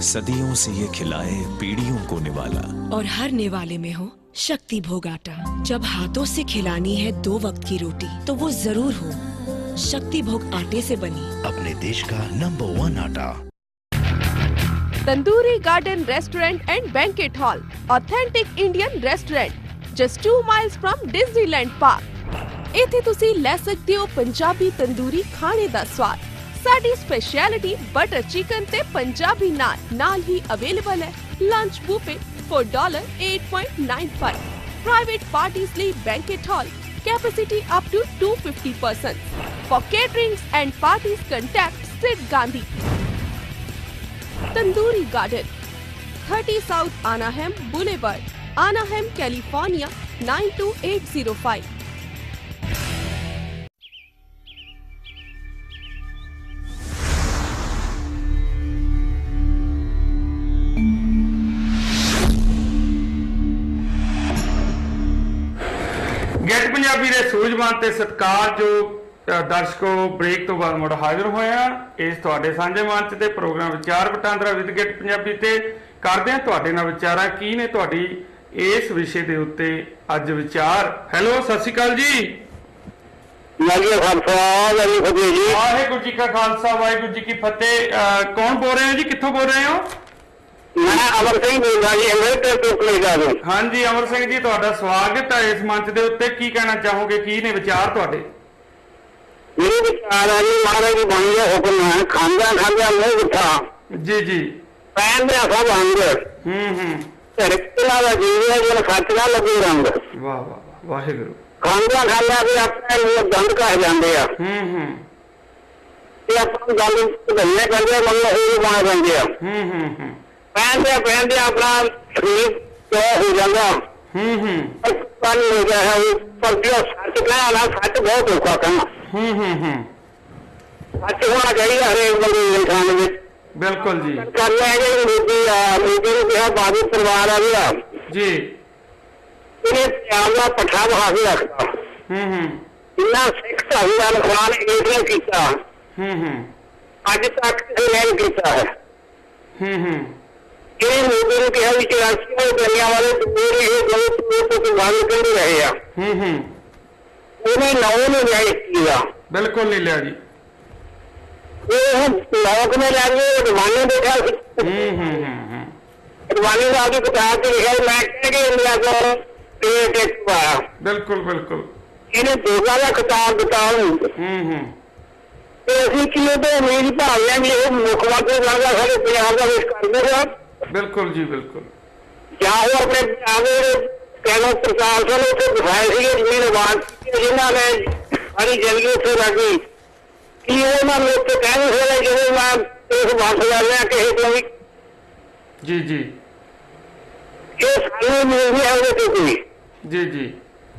सदियों से ये खिलाए पीढ़ियों को निवाला, और हर निवाले में हो शक्ति भोग आटा। जब हाथों से खिलानी है 2 वक्त की रोटी तो वो जरूर हो शक्ति भोग आटे से बनी, अपने देश का नंबर 1 आटा। Tandoori garden restaurant and banquet hall, authentic Indian restaurant, just 2 miles from Disneyland park. ਇੱਥੇ ਤੁਸੀਂ ਲੈ ਸਕਦੇ ਹੋ ਪੰਜਾਬੀ ਤੰਦੂਰੀ ਖਾਣੇ ਦਾ ਸਵਾਦ। ਸਾਡੀ ਸਪੈਸ਼ਲਿਟੀ ਬਟਰ ਚਿਕਨ ਤੇ ਪੰਜਾਬੀ ਨਾਨ ਨਾਲ ਹੀ ਅਵੇਲੇਬਲ ਹੈ। Lunch buffet for $8.95। Private parties ਲਈ banquet hall, capacity up to 250%. For caterings and parties, contact Sid Gandhi. Tandoori Garden, 30 South Anaheim Boulevard, Anaheim, California 92805. Get Punjabi ਦੇ ਸੂਝਵਾਨ ਤੇ ਸਤਿਕਾਰਯੋਗ ਦਰਸ਼ਕੋ, ਬ੍ਰੇਕ ਤੋਂ ਬਾਅਦ ਮੁੜ ਹਾਜ਼ਰ ਹੋਇਆ ਇਸ ਤੁਹਾਡੇ ਸਾਂਝੇ ਮੰਚ ਤੇ ਪ੍ਰੋਗਰਾਮ ਵਿਚਾਰ ਵਟਾਂਦਰਾ ਵਿਦ ਗੈਟ ਪੰਜਾਬੀ ਤੇ ਕਰਦੇ ਹਾਂ ਤੁਹਾਡੇ ਨਾਲ ਵਿਚਾਰਾਂ ਕੀ ਨੇ ਤੁਹਾਡੀ ਇਸ ਵਿਸ਼ੇ ਦੇ ਉੱਤੇ ਅੱਜ ਵਿਚਾਰ। ਹੈਲੋ, ਸਤਿ ਸ਼੍ਰੀ ਅਕਾਲ ਜੀ। ਵਾਹਿਗੁਰੂ ਜੀ ਕਾ ਖਾਲਸਾ ਵਾਹਿਗੁਰੂ ਜੀ ਕੀ ਫਤਿਹ। ਕੌਣ ਬੋਲ ਰਹੇ ਹੋ ਜੀ, ਕਿੱਥੋਂ ਬੋਲ ਰਹੇ ਹੋ? मैं अमर सिंह बोल रहा जी, अमृतसर ਤੋਂ ਕੈਨੇਡਾ ਤੋਂ। ਹਾਂਜੀ ਅਮਰ ਸਿੰਘ ਜੀ, ਤੁਹਾਡਾ ਸਵਾਗਤ ਹੈ ਇਸ ਮੰਚ ਦੇ ਉੱਤੇ। ਕੀ ਕਹਿਣਾ ਚਾਹੋਗੇ, ਕੀ ਨੇ ਵਿਚਾਰ ਤੁਹਾਡੇ? ਮੇਰੇ ਵਿਚਾਰ ਹੈ ਜੀ, ਮਹਾਰਾਜ ਦੀ ਬਾਣੀ ਦਾ ਹੁਕਮ ਹੈ, ਖਾਂਦਿਆਂ ਖਾਂਦਿਆਂ ਮੂੰਹ ਮਿੱਠਾ। ਜੀ ਜੀ। ਪਹਿਨਦਿਆਂ ਸਭ ਅੰਗ। ਧਰਤੀਆਂ ਦਾ ਜੀਵ ਹੈ ਜਿਹੜਾ ਸੱਚ ਦਾ ਲੱਗੇ ਰੰਗ। ਵਾਹ ਵਾਹ ਵਾਹਿਗੁਰੂ। ਖਾਂਦਿਆਂ ਖਾਂਦਿਆਂ ਵੀ ਆਪਣੇ ਲੋਕ ਦੰਦ ਕਹਿ ਜਾਂਦੇ ਆ। ਤੇ ਆਪਾਂ ਨੂੰ ਗੱਲ ਵਧਾਈਆਂ ਕਰਦੇ ਆ, ਮਤਲਬ ਇਹ ਬਣਾ ਜਾਂਦੇ ਆ। ਪਹਿਨਦਿਆਂ ਪਹਿਨਦਿਆਂ ਆਪਣਾ ਸਰੀਰ ਤੋ ਹੋ ਜਾਂਦਾ। ਪਾਣੀ ਹੋ ਗਿਆ ਹੈ, ਪਰ ਜੋ ਸੱਚ ਕਹਿਣਾ, ਸੱਚ ਬਹੁਤ ਔਖਾ ਕਹਿਣਾ। ਸੱਚ ਹੋਣਾ ਚਾਹੀਦਾ ਹਰੇਕ ਬੰਦੇ ਦੇ ਇਨਸਾਨ ਵਿੱਚ। ਬਿਲਕੁਲ ਜੀ। ਕਰ ਲਿਆ ਜੀ ਮੋਦੀ ਆ, ਮੋਦੀ ਨੂੰ ਕਿਹਾ ਬਾਦਲ ਪਰਿਵਾਰ ਆ ਗਿਆ ਜੀ, ਇਹਨੇ ਪਿਆਰ ਦਾ ਪੱਠਾ ਬਹਾ ਕੇ ਰੱਖਤਾ। ਇੰਨਾ ਸਿੱਖ ਧਰਮ ਦਾ ਨੁਕਸਾਨ ਇਸ ਨੇ ਕੀਤਾ, ਅੱਜ ਤੱਕ ਕਿਸੇ ਨੇ ਨਹੀਂ ਕੀਤਾ ਹੈ। ਇਹ ਮੋਦੀ ਨੂੰ ਕਿਹਾ ਵੀ 84 ਦੁਨੀਆ ਵਾਲੇ ਦੂਰ ਇਹ ਗਲਤ ਤੋਂ ਵਾਅਦੇ ਕਰਦੇ ਰਹੇ ਆ। ਉਹਨੇ ਨੌ ਨੂੰ ਲਿਆ ਕੀਤਾ, ਬਿਲਕੁਲ ਨਹੀਂ ਲਿਆ ਜੀ। ਇਹ ਲੋਕ ਨੇ ਲੈ ਕੇ ਰਵਾਨੇ ਦੇਖਿਆ ਸੀ। ਰਵਾਨੇ ਦਾ ਆगे ਕਿਤਾਬ ਤੇ ਲਿਖਿਆ, ਮੈਂ ਕਹਿ ਕੇ ਇੰਡੀਆ को ਟੈਕਸ ਪਾਇਆ। ਬਿਲਕੁਲ ਬਿਲਕੁਲ। ਇਹਨੇ ਦੋਗਾ ਦਾ ਕਿਤਾਬ ਦਿੱਤਾ ਉਹਨੂੰ। ਤੇ ਅਸੀਂ ਕਿਉਂ ਤੋਂ ਉਮੀਦ ਭਾਵਿਆ ਵੀ ਇਹ ਮੁੱਖ ਮੰਤਰੀ ਬਣਦਾ ਸਾਡੇ ਪੰਜਾਬ ਦਾ ਵਿਸ਼ ਕਰਦੇ ਹੋ। ਬਿਲਕੁਲ ਜੀ ਬਿਲਕੁਲ। ਜਾਂ ਉਹ ਆਪਣੇ ਪੰਜਾਬ ਦੇ ਕੈਨੋ ਪ੍ਰਸ਼ਾਸਨ ਉੱਥੇ ਬਿਠਾਏ ਸੀਗੇ ਜ਼ਿੰਮੇਵਾਰ, ਜਿਨ੍ਹਾਂ ਨੇ ਸਾਰੀ ਜ਼ਿੰਦਗੀ ਉੱਥੇ ਲੱਗੀ। ਕੀ ਉਹਨਾਂ ਨੂੰ ਉੱਥੇ ਕਹਿ ਨਹੀਂ ਸਕਦੇ ਜਦੋਂ ਮੈਂ ਇਸ ਵਾਪਸ ਜਾ ਰਿਹਾ ਕਿਸੇ ਤੋਂ ਵੀ। ਜੀ ਜੀ। ਇਹ ਸਾਨੂੰ ਮਿਲ ਰਿਹਾ ਉਹਦੇ ਤੋਂ ਕੋਈ। ਜੀ ਜੀ।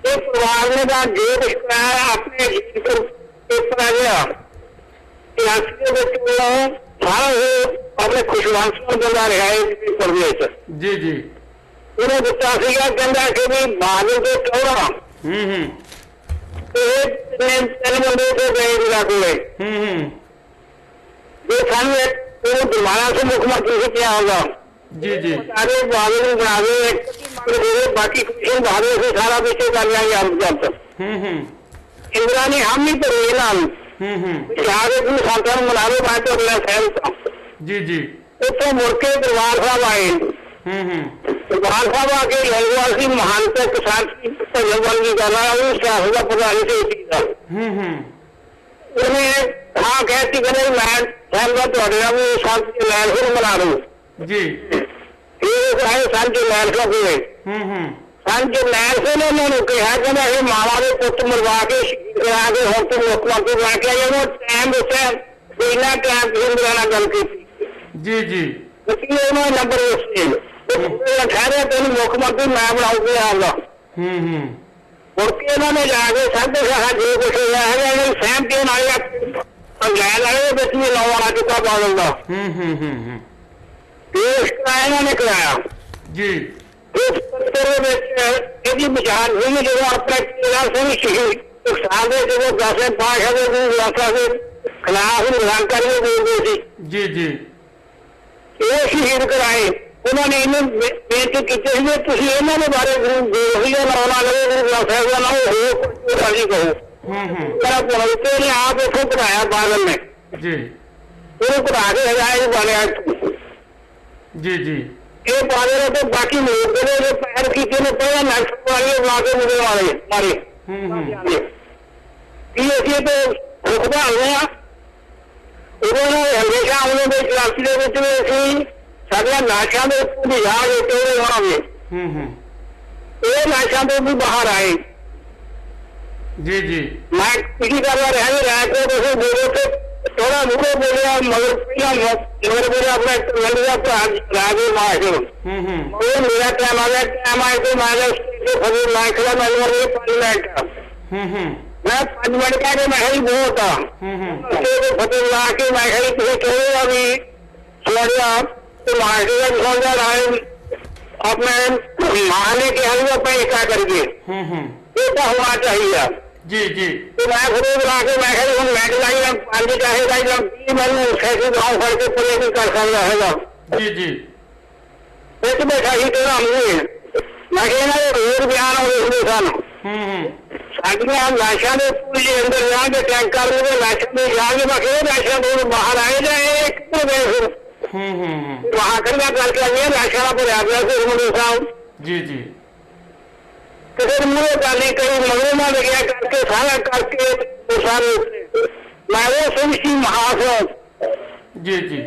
ਇਹ ਪਰਿਵਾਰ ਨੇ ਦਾ ਜੋ ਕੁਛ ਕਰਾਇਆ ਆਪਣੇ ਜੀਵਨ ਤੋਂ ਪੇਪਰ ਆ ਗਿਆ। ਸਿਆਸਤ ਦੇ ਵਿੱਚ ਉਹ ਸਾਰਾ ਆਪਣੇ ਖੁਸ਼ਵੰਸ਼ ਨੂੰ ਬੰਦਾ ਰਿਹਾ ਇਸ ਪੇਪਰ ਦੇ ਵਿੱਚ। ਜੀ ਜੀ। ਉਹਨੇ ਦਿੱਤਾ ਸੀਗਾ, ਕਹਿੰਦਾ ਕਿ ਵੀ ਬਾਦਲ ਦੇ ਚੌੜਾ ਇਹ ਤਿੰਨ ਬੰਦੇ ਤੋਂ ਗਏ ਮੇਰਾ ਕੋਲੇ। ਜੇ ਸਾਨੂੰ ਉਹ ਦੁਬਾਰਾ ਸੇ ਮੁੱਖ ਮੰਤਰੀ ਸੇ ਕਿਹਾ ਹੋਗਾ। ਜੀ ਜੀ। ਸਾਰੇ ਬਾਦਲ ਨੂੰ ਬਣਾ ਦੇ, ਬਾਕੀ ਕਮਿਸ਼ਨ ਬਾਦਲ से सारा पीछे कर लेंगे हम जब। इंदिरा ने हम नहीं तो नाम संतान बना लो, मैं तो मैं सहमत हूँ। जी जी। उत्तर मुड़ के दरबार साहब आए। दरबार साहब आके लंगोवाल सिंह महान से किसान भजन की कर रहा है, सियासत का प्रधान से उन्हें हाँ कहती करें मैं सहमत थोड़े सब लैन फिर बना लू। जी। ਇਹ ਆਏ ਸੰਤ ਜਰਨੈਲ ਸਿੰਘ ਹੋਏ ਸੰਤ ਜਰਨੈਲ ਸਿੰਘ ਨੇ ਉਹਨਾਂ ਨੂੰ ਕਿਹਾ ਕਹਿੰਦਾ ਇਹ ਮਾਵਾ ਦੇ ਪੁੱਤ ਮਰਵਾ ਕੇ ਸ਼ਹੀਦ ਕਰਾ ਕੇ ਹੁਣ ਤੂੰ ਮੁੱਖ ਮੰਤਰੀ ਬਣ ਕੇ ਆਇਆ ਉਹ ਟਾਈਮ ਦੱਸਿਆ ਇੰਨਾ ਟਾਈਮ ਕਿਸੇ ਨਾਲ ਗੱਲ ਕੀਤੀ ਜੀ ਜੀ ਤੁਸੀਂ ਉਹਨਾਂ ਨੰਬਰ ਉਸੇ ਠਹਿਰਿਆ ਤੈਨੂੰ ਮੁੱਖ ਮੰਤਰੀ ਮੈਂ ਬਣਾਉਂਗੀ ਆਪਦਾ ਮੁੜ ਕੇ ਇਹਨਾਂ ਨੇ ਜਾ ਕੇ ਸਾਢੇ ਸਾਰਾ ਜੋ ਕੁਛ ਹੋਇਆ ਹੈਗਾ ਇਹਨਾਂ ਨੂੰ ਸਹਿਮਤੀ ਨਾਲ ਪੰਗਾਲ ਵਾਲੇ ਵਿੱਚ ਵੀ ਲਾਉਣਾ ਚੁੱਕਾ ਪਾ ਦਿੰਦਾ ਦੇਸ਼ ਕਰਾਇਆ ਇਹਨਾਂ ਨੇ ਕਰਾਇਆ ਜੀ ਇਸ ਪੱਤਰ ਵਿੱਚ ਇਹਦੀ ਵਿਚਾਰ ਸੀ ਜਦੋਂ ਆਪਣੇ ਤੇਰਾ ਸਿੰਘ ਸ਼ਹੀਦ ਸਾਲ ਦੇ ਜਦੋਂ 10 ਪਾਸ਼ਾ ਦੇ ਵਿਆਖਿਆ ਦੇ ਖਿਲਾਫ ਨਿਰੰਕਾਰੀ ਬੋਲਦੇ ਸੀ ਜੀ ਜੀ ਇਹ ਸ਼ਹੀਦ ਕਰਾਏ ਉਹਨਾਂ ਨੇ ਇਹਨੂੰ ਬੇਨਤੀ ਕੀਤੀ ਸੀ ਕਿ ਤੁਸੀਂ ਇਹਨਾਂ ਦੇ ਬਾਰੇ ਗੁਰੂ ਲਾਉਣਾ ਲਵੇ ਸਾਹਿਬ ਦਾ ਨਾਮ ਹੋ ਰਾਜੀ ਕਹੋ ਮੇਰਾ ਪੁੱਤ ਨੇ ਆਪ ਇੱਥੇ ਪੜਾਇਆ ਬਾਦਲ ਨੇ ਜੀ ਉਹਨੂੰ ਪੜਾ ਕੇ ਹਜ਼ਾਰ ਬਣਿਆ ਜੀ ਜੀ ਇਹ ਬਾਦਲ ਤੇ ਬਾਕੀ ਲੋਕ ਨੇ ਜੋ ਪੈਰ ਕੀਤੇ ਨੇ ਪਹਿਲਾਂ ਨਕਸ਼ ਵਾਲੇ ਲਾ ਕੇ ਮੁੰਡੇ ਵਾਲੇ ਮਾਰੇ ਕੀ ਅਸੀਂ ਤੇ ਰੁਕਦਾ ਹੋਏ ਆ ਉਹਨਾਂ ਨੇ ਹਮੇਸ਼ਾ ਉਹਨਾਂ ਦੇ ਕਲਾਸੀ ਦੇ ਵਿੱਚ ਵੀ ਅਸੀਂ ਸਾਡੀਆਂ ਲਾਸ਼ਾਂ ਦੇ ਉੱਤੇ ਵੀ ਯਾਦ ਉੱਤੇ ਹੋਣਗੇ ਇਹ ਲਾਸ਼ਾਂ ਤੋਂ ਵੀ ਬਾਹਰ ਆਏ ਜੀ ਜੀ ਮੈਂ ਕੀ ਕਰਦਾ ਰਿਹਾ ਕਿ ਤੁਸੀਂ ਮੇਰੇ ਤੇ ਥੋੜਾ ਮੂਹਰੇ ਬੋਲਿਆ ਮਗਰ ਪਹਿਲਾਂ ਮਗਰ ਬੋਲਿਆ ਆਪਣਾ ਟਰੈਂਡ ਦਾ ਭਰਾ ਰਾਜੇ ਮਾਸ਼ ਉਹ ਮੇਰਾ ਟਾਈਮ ਆ ਗਿਆ ਟਾਈਮ ਆਇਆ ਤੇ ਮੈਂ ਫਿਰ ਮੈਂ ਖੜਾ ਮੈਨੂੰ 5 ਮਿੰਟ ਮੈਂ 5 ਮਿੰਟ ਕਹਿ ਕੇ ਮੈਂ ਹੀ ਬਹੁਤ ਆ ਤੇ ਫਤਿਹ ਲਾ ਕੇ ਮੈਂ ਕਿਹਾ ਤੁਸੀਂ ਕਹੋਗਾ ਵੀ ਸੋੜਿਆ ਤੇ ਮਾਸ਼ ਦਾ ਸੋੜਿਆ ਰਾਏ ਆਪਣੇ ਮਾਂ ਨੇ ਕਿਹਾ ਵੀ ਆਪਾਂ ਇਹ क्या करेंगे ਇਹ ਤਾਂ ਹੋਣਾ ਚਾਹੀਦਾ जी जी तो मैं फिर बुला के मैं हूँ मैच लाई पानी चाहेगा मैंने कैसे गाँव भर के पूरे नहीं कर सकता है जी जी एक बैठा ही तेरा मैं कहना रोड बयान हो सन साडियां लाशा के पूरे अंदर जाके टैंकर में लाशा में जाके मैं कह लाशा दूर बाहर आए जाए कितने गए फिर वहां करना करके आए लाशा का भरया गया फिर मुंडे साहब जी जी फिर मुझे गाली कई मगरों में लगे करके सारा करके सारे मैं वो सुनसी महासव जी जी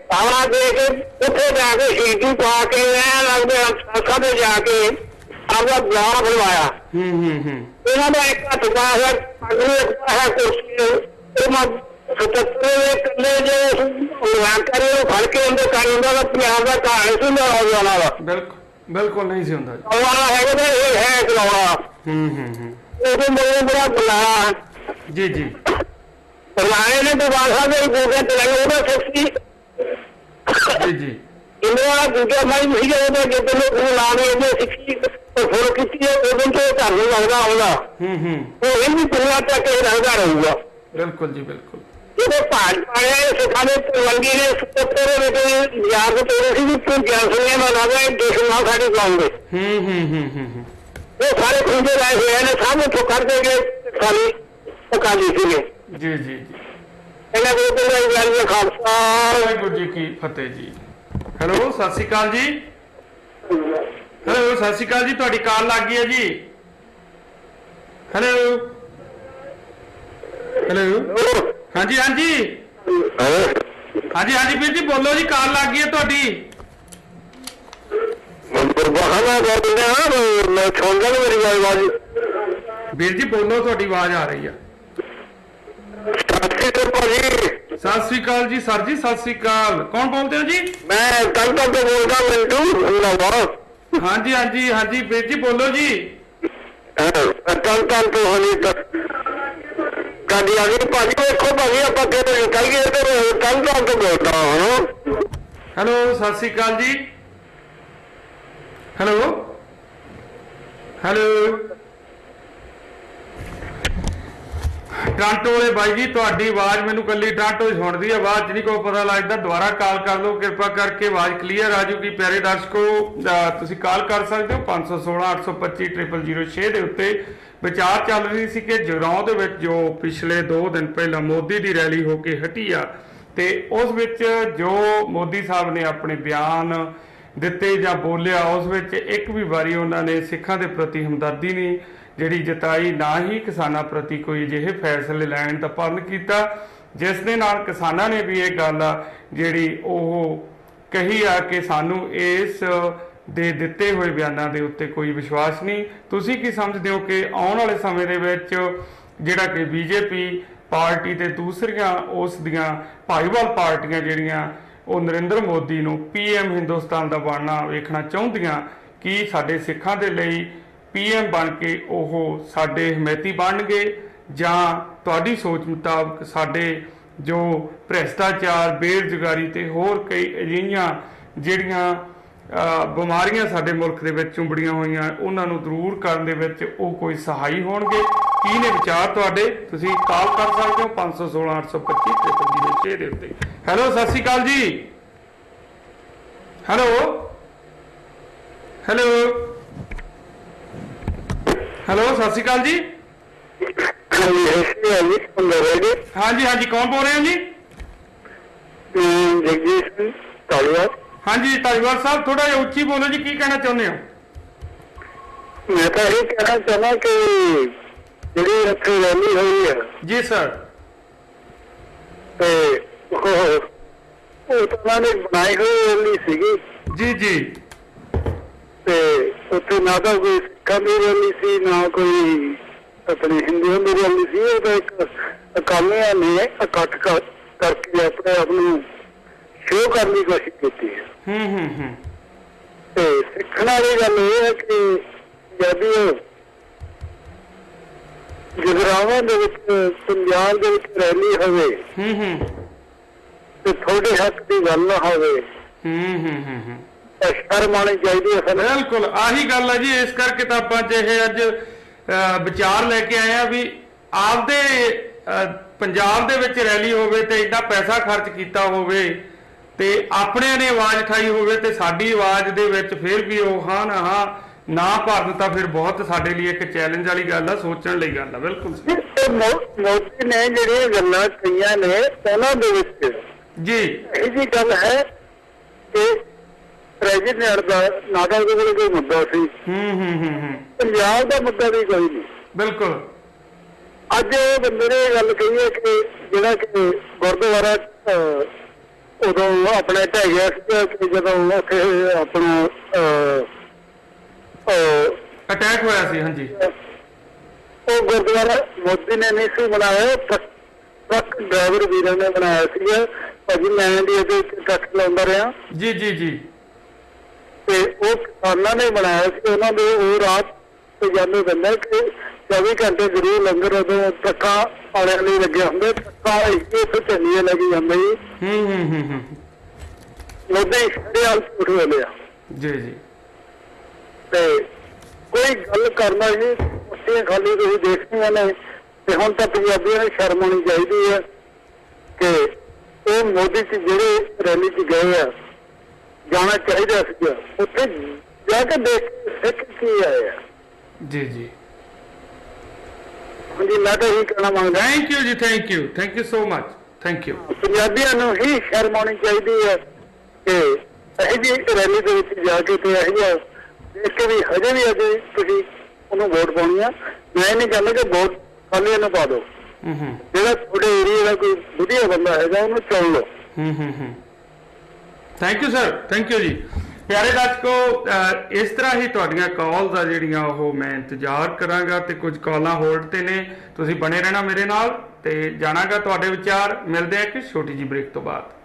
भावना दे के उठे जाके सीटी पा के लगभग में जाके अपना बुलावा बनवाया इन्होंने एक हाथ पाया अगले पाया कुर्सी 77 कले जो करे फड़ के अंदर कर दिंदा पंजाब का कहानी सुंदर हो जाना वा बिल्कुल बिल्कुल नहीं सी ਹੁੰਦਾ जी जी पुराने ने दुबारा से दूसरे तेलंगाना सेक्सी जी जी इंदिरा दूसरा भाई नहीं जाता जितने लोग नाम है सिक्की तो फोड़ किसी है उधर तो घर में लगना होगा वो इन दुनिया तक रहता रहूगा बिल्कुल जी बिल्कुल ये पांच पाया सिखाने तलवंगी ने 77 में यार को तोड़े सी तू जैसे में लगा है देशना सारे गांव में वो सारे खुंजे लाए हुए हैं सामने तो कर देंगे खाली पकाली के लिए जी जी ਇਹਨਾਂ ਕੋਲ ਕੋਈ ਗੱਲ ਨਹੀਂ ਖਾਲਸਾ ਵਾਹਿਗੁਰੂ ਜੀ ਕੀ ਫਤਿਹ ਜੀ ਹੈਲੋ ਸਤਿ ਸ਼੍ਰੀ ਅਕਾਲ ਜੀ ਹੈਲੋ ਸਤਿ ਸ਼੍ਰੀ ਅਕਾਲ ਜੀ ਤੁਹਾਡੀ ਕਾਲ ਲੱਗ ਗਈ ਹੈ ਜੀ ਹੈਲੋ ਹੈਲੋ ਹਾਂਜੀ ਹਾਂਜੀ ਹਾਂਜੀ ਹਾਂਜੀ ਵੀਰ ਜੀ ਬੋਲੋ ਜੀ ਕਾਲ ਲੱਗ ਗਈ ਹੈ ਤੁਹਾਡੀ ਮੈਂ ਸੁਣਦਾ ਨਹੀਂ ਮੇਰੀ ਆਵਾਜ਼ ਵੀਰ ਜੀ ਬੋਲੋ ਤੁਹਾਡੀ ਆਵਾਜ਼ ਆ ਰਹੀ ਆ ਸਤਿ ਸ਼੍ਰੀ ਅਕਾਲ ਜੀ ਸਰ ਜੀ ਸਤਿ ਸ਼੍ਰੀ ਅਕਾਲ ਕੌਣ ਬੋਲਦੇ ਹੋ ਜੀ ਮੈਂ ਕੰਟਰ ਤੋਂ ਬੋਲਦਾ ਮਿੰਟੂ ਹਾਂਜੀ ਹਾਂਜੀ ਹਾਂਜੀ ਵੀਰ ਜੀ ਬੋਲੋ ਜੀ ਕੰਟਰ ਤੋਂ ਹਣੀ ਤੱਕ ਕਾਦੀ ਆ ਗਈ ਭਾਜੀ ਦੇਖੋ ਭਾਜੀ ਆਪਾਂ ਕਿਹੜੇ ਨਿਕਲ ਗਏ ਤੇ ਕੰਟਰ ਤੋਂ ਬੋਲਦਾ ਹਾਂ ਹੈਲੋ ਸਤਿ ਸ਼੍ਰੀ ਅਕਾਲ ਜੀ ਹੈਲੋ ਹੈਲੋ ਟਰਾਂਟੋ ਵਾਲੇ ਬਾਈ ਜੀ ਤੁਹਾਡੀ ਆਵਾਜ਼ ਮੈਨੂੰ ਕੱਲੀ ਟਰਾਂਟੋ 'ਚ ਸੁਣਦੀ ਹੈ ਆਵਾਜ਼ 'ਚ ਨਹੀਂ ਕੋਈ ਪਤਾ ਲੱਗਦਾ ਦੁਬਾਰਾ ਕਾਲ ਕਰ ਲਓ ਕਿਰਪਾ ਕਰਕੇ ਆਵਾਜ਼ ਕਲੀਅਰ ਆ ਜੂਗੀ ਪਿਆਰੇ ਦਰਸ਼ਕੋ ਤੁਸੀਂ ਕਾਲ ਕਰ ਸਕਦੇ ਹੋ 516 825 0006 ਦੇ ਉੱਤੇ ਵਿਚਾਰ ਚੱਲ ਰਹੀ ਸੀ ਕਿ ਜਗਰਾਉਂ ਦੇ ਵਿੱਚ ਜੋ ਪਿਛਲੇ 2 ਦਿਨ ਪਹਿਲਾਂ ਮੋਦੀ ਦੀ ਰੈਲੀ ਹੋ ਕੇ ਹਟੀ ਆ ਤੇ ਉਸ ਵਿੱਚ ਜੋ ਮੋਦੀ ਸਾਹਿਬ ਨੇ ਆਪਣੇ ਬਿਆਨ ਦਿੱਤੇ ਜਾਂ ਬੋਲਿਆ ਉਸ ਵਿੱਚ ਇੱਕ ਵੀ ਵਾਰੀ ਉਹਨਾਂ ਨੇ ਸਿੱਖਾਂ ਦੇ ਪ੍ਰਤੀ ਹਮਦਰਦੀ ਨਹੀਂ ਜਿਹੜੀ ਜਤਾਈ ਨਾ ਹੀ ਕਿਸਾਨਾਂ ਪ੍ਰਤੀ ਕੋਈ ਅਜਿਹੇ ਫੈਸਲੇ ਲੈਣ ਦਾ ਪਾਲਣ ਕੀਤਾ ਜਿਸ ਦੇ ਨਾਲ ਕਿਸਾਨਾਂ ਨੇ ਵੀ ਇਹ ਗੱਲ ਜਿਹੜੀ ਉਹ ਕਹੀ ਆ ਕਿ ਸਾਨੂੰ ਇਸ ਦੇ ਦਿੱਤੇ ਹੋਏ ਬਿਆਨਾਂ ਦੇ ਉੱਤੇ ਕੋਈ ਵਿਸ਼ਵਾਸ ਨਹੀਂ। ਤੁਸੀਂ ਕੀ ਸਮਝਦੇ ਹੋ ਕਿ ਆਉਣ ਵਾਲੇ ਸਮੇਂ ਦੇ ਵਿੱਚ ਜਿਹੜਾ ਕਿ ਬੀਜੇਪੀ ਪਾਰਟੀ ਤੇ ਦੂਸਰੀਆਂ ਉਸ ਦੀਆਂ ਭਾਈਵਾਲ ਪਾਰਟੀਆਂ ਜਿਹੜੀਆਂ ਉਹ ਨਰਿੰਦਰ ਮੋਦੀ ਨੂੰ PM ਹਿੰਦੁਸਤਾਨ ਦਾ ਬਣਨਾ ਵੇਖਣਾ ਚਾਹੁੰਦੀਆਂ, ਕੀ ਸਾਡੇ ਸਿੱਖਾਂ ਦੇ ਲਈ PM ਬਣ ਕੇ ਉਹ ਸਾਡੇ ਹਮਾਇਤੀ ਬਣਨਗੇ, ਜਾਂ ਤੁਹਾਡੀ ਸੋਚ ਮੁਤਾਬਕ ਸਾਡੇ ਜੋ ਭ੍ਰਿਸ਼ਟਾਚਾਰ, ਬੇਰੁਜ਼ਗਾਰੀ ਤੇ ਹੋਰ ਕਈ ਅਜਿਹੀਆਂ ਜਿਹੜੀਆਂ ਬਿਮਾਰੀਆਂ ਸਾਡੇ ਮੁਲਕ ਦੇ ਵਿੱਚ ਚੁੰਬੜੀਆਂ ਹੋਈਆਂ ਉਹਨਾਂ ਨੂੰ ਦੂਰ ਕਰਨ ਦੇ ਵਿੱਚ ਉਹ ਕੋਈ ਸਹਾਈ ਹੋਣਗੇ? ਕੀ ਨੇ ਵਿਚਾਰ ਤੁਹਾਡੇ? ਤੁਸੀਂ ਕਾਲ ਕਰ ਸਕਦੇ ਹੋ 516 825 5306 ਦੇ ਉੱਤੇ। ਹੈਲੋ, ਸਤਿ ਸ਼੍ਰੀ ਅਕਾਲ ਜੀ। ਹੈਲੋ ਹੈਲੋ ਹੈਲੋ, ਸਤਿ ਸ਼੍ਰੀ ਅਕਾਲ ਜੀ। ਹਾਂਜੀ ਹਾਂਜੀ, ਕੌਣ ਬੋਲ ਰਹੇ ਹੋ ਜੀ? ਜਗਜੀਤ ਸਿੰਘ ਧਾਲੀਵਾਲ। ਹਾਂਜੀ ਧਾਲੀਵਾਲ ਸਾਹਿਬ, ਥੋੜਾ ਜਿਹਾ ਉੱਚੀ ਬੋਲੋ ਜੀ, ਕੀ ਕਹਿਣਾ ਚਾਹੁੰਦੇ ਹੋ? ਮੈਂ ਤਾਂ ਇਹ ਕਹਿਣਾ ਚਾਹੁੰਦਾ ਕਿ ਜਿਹੜੀ ਇੱਥੇ ਰੈਲੀ ਹੋਈ ਹੈ ਜੀ ਸਰ, ਤੇ ਉਹ ਤਾਂ ਉਹਨਾਂ ਨੇ ਬਣਾਈ ਹੋਈ ਰੈਲੀ ਸੀਗੀ ਜੀ ਜੀ, ਤੇ ਉੱਥੇ ਨਾ ਤਾਂ ਕੋਈ ਸਿੱਖਾਂ ਦੀ ਰੈਲੀ ਸੀ, ਨਾ ਕੋਈ ਆਪਣੇ ਹਿੰਦੂਆਂ ਦੀ ਰੈਲੀ ਸੀ। ਉਹ ਤਾਂ ਇੱਕ ਅਕਾਲੀਆਂ ਨੇ ਇਕੱਠ ਕਰਕੇ ਆਪਣੇ ਆਪ ਨੂੰ ਸ਼ੋਅ ਕਰਨ ਦੀ ਕੋਸ਼ਿਸ਼ ਕੀਤੀ ਹੈ। ਤੇ ਸਿੱਖਣ ਵਾਲੀ ਗੱਲ ਇਹ ਹੈ ਕਿ ਜਦ ਜਗਰਾਵਾਂ ਦੇ ਵਿੱਚ ਪੰਜਾਬ ਦੇ ਵਿੱਚ ਰੈਲੀ ਹੋਵੇ ਤੇ ਤੁਹਾਡੇ ਹੱਕ ਦੀ ਗੱਲ ਨਾ ਹੋਵੇ, ਸ਼ਰਮ ਆਉਣੀ ਚਾਹੀਦੀ ਹੈ। ਬਿਲਕੁਲ ਆਹੀ ਗੱਲ ਹੈ ਜੀ। ਇਸ ਕਰਕੇ ਤਾਂ ਆਪਾਂ ਜਿਹੇ ਅੱਜ ਵਿਚਾਰ ਲੈ ਕੇ ਆਏ ਆ ਵੀ ਆਪਦੇ ਪੰਜਾਬ ਦੇ ਵਿੱਚ ਰੈਲੀ ਹੋਵੇ ਤੇ ਏਡਾ ਪੈਸਾ ਖਰਚ ਕੀਤਾ ਹੋਵੇ ਤੇ ਆਪਣਿਆਂ ਨੇ ਆਵਾਜ਼ ਉਠਾਈ ਹੋਵੇ ਤੇ ਸਾਡੀ ਆਵਾਜ਼ ਦੇ ਵਿੱਚ ਫਿਰ ਵੀ ਉਹ ਹਾਂ ਨਾ ਭਰਨ ਤਾਂ ਫਿਰ ਬਹੁਤ ਸਾਡੇ ਲਈ ਇੱਕ ਚੈਲੰਜ ਵਾਲੀ ਗੱਲ ਆ, ਸੋਚਣ ਲਈ ਗੱਲ ਆ। ਬਿਲਕੁਲ ਮੋਦੀ ਨੇ ਜਿਹੜੀਆਂ ਗੱਲਾਂ ਕਹੀਆਂ ਨੇ ਉਹਨਾਂ ਦੇ ਵਿੱਚ ਜੀ ਇਹ ਜੀ ਗੱਲ ਹੈ ਕਿ ਪ੍ਰੈਜ਼ੀਡੈਂਟ ਦਾ ਨਾ ਤਾਂ ਉਹਦੇ ਕੋਲ ਕੋਈ ਮੁੱਦਾ ਸੀ, ਪੰਜਾਬ ਦਾ ਮੁੱਦਾ ਵੀ ਕੋਈ ਨਹੀਂ। ਬਿਲਕੁਲ ਅੱਜ ਉਹ ਬੰਦੇ ਨੇ ਗੱਲ ਕਹੀ ਹੈ ਕਿ ਜਿਹੜਾ ਕਿ ਗੁਰਦੁਆਰਾ ਉਦੋਂ ਆਪਣੇ ਢਹਿ ਗਿਆ ਸੀ ਜਦੋਂ ਉੱਥੇ ਆਪਣਾ ਅਟੈਕ ਹੋਇਆ ਸੀ। ਹਾਂਜੀ, ਉਹ ਗੁਰਦੁਆਰਾ ਮੋਦੀ ਨੇ ਨਹੀਂ ਸੀ ਬਣਾਇਆ, ਟਰੱਕ ਡਰਾਈਵਰ ਵੀਰਾਂ ਨੇ ਬਣਾਇਆ ਸੀਗਾ। ਭਾਜੀ ਮੈਂ ਵੀ ਇਹਦੇ ਟਰੱਕ ਚਲਾਉਂਦਾ ਰਿਹਾ ਜੀ ਜੀ ਜੀ, ਤੇ ਉਹ ਕਿਸਾਨਾਂ ਨੇ ਬਣਾਇਆ ਸੀ। ਉਹਨਾਂ ਦੇ ਉਹ ਰਾਤ ਤੇ ਜਾਂਦੇ ਪੈਂਦਾ ਕਿ 24 ਘੰਟੇ ਜ਼ਰੂਰ ਲੰਗਰ ਉਦੋਂ ਟਰੱਕਾਂ ਵਾਲਿਆਂ ਲਈ ਲੱਗੇ ਹੁੰਦੇ, ਟਰੱਕਾਂ ਇੱਥੇ ਝੰਡੀਆਂ ਲੈ ਕੇ ਜਾਂਦੇ ਜੀ। ਮੋਦੀ ਸ਼ਹਿਰ ਝੂਠ ਬੋਲਿਆ ਜੀ ਜੀ, ਤੇ ਕੋਈ ਗੱਲ ਕਰਨਾ ਜੀ ਕੁਰਸੀਆਂ ਖਾਲੀ ਤੁਸੀਂ ਦੇਖਣੀਆਂ ਨੇ। ਤੇ ਹੁਣ ਤਾਂ ਪੰਜਾਬੀਆਂ ਨੂੰ ਸ਼ਰਮ ਆਉਣੀ ਚਾਹੀਦੀ ਹੈ ਕਿ ਉਹ ਮੋਦੀ ਚ ਜਿਹੜੇ ਰੈਲੀ ਚ ਗਏ ਆ, ਜਾਣਾ ਚਾਹੀਦਾ ਸੀਗਾ। ਉੱਥੇ ਜਾ ਕੇ ਦੇਖ ਸਿੱਖ ਕੀ ਆਏ ਆ। ਜੀ ਜੀ ਹਾਂਜੀ, ਮੈਂ ਤਾਂ ਇਹੀ ਕਹਿਣਾ ਮੰਗਦਾ। ਥੈਂਕ ਯੂ ਜੀ, thank you so much, thank you. ਪੰਜਾਬੀਆਂ ਨੂੰ ਹੀ ਸ਼ਰਮ ਆਉਣੀ ਚਾਹੀਦੀ ਹੈ ਕਿ ਇਹੋ ਜਿਹੀ ਰੈਲੀ ਦੇ ਵਿੱਚ ਜਾ ਕੇ ਤੇ ਇਹੋ ਜਿਹਾ ਦੇਖ ਕੇ ਵੀ ਹਜੇ ਵੀ ਅਜੇ ਤੁਸੀਂ ਉਹਨੂੰ ਵੋਟ ਪਾਉਣੀ ਆ। ਮੈਂ ਨਹੀਂ ਚਾਹੁੰਦਾ ਕਿ ਵੋਟ ਖਾਲੀ ਨੂੰ ਪਾ ਦਿਓ। ਜਿਹੜਾ ਤੁਹਾਡੇ ਏਰੀਏ ਦਾ ਕੋਈ ਵਧੀਆ ਬੰਦਾ ਹੈਗਾ ਉਹਨੂੰ ਚੁਣ ਲਓ। Thank you sir, thank you ਜੀ। ਪਿਆਰੇ ਦਰਸ਼ਕੋ, ਇਸ ਤਰ੍ਹਾਂ ਹੀ ਤੁਹਾਡੀਆਂ ਕਾਲਸ ਆ ਜਿਹੜੀਆਂ ਉਹ ਮੈਂ ਇੰਤਜ਼ਾਰ ਕਰਾਂਗਾ ਤੇ ਕੁਝ ਕਾਲਾਂ ਹੋਲਡ ਤੇ ਨੇ, ਤੁਸੀਂ ਬਣੇ ਰਹਿਣਾ ਮੇਰੇ ਨਾਲ ਤੇ ਜਾਣਾਗਾ ਤੁਹਾਡੇ ਵਿਚਾਰ। ਮਿਲਦੇ ਆ ਇੱਕ ਛੋਟੀ ਜਿਹੀ ਬ੍ਰੇਕ ਤੋਂ ਬਾਅਦ।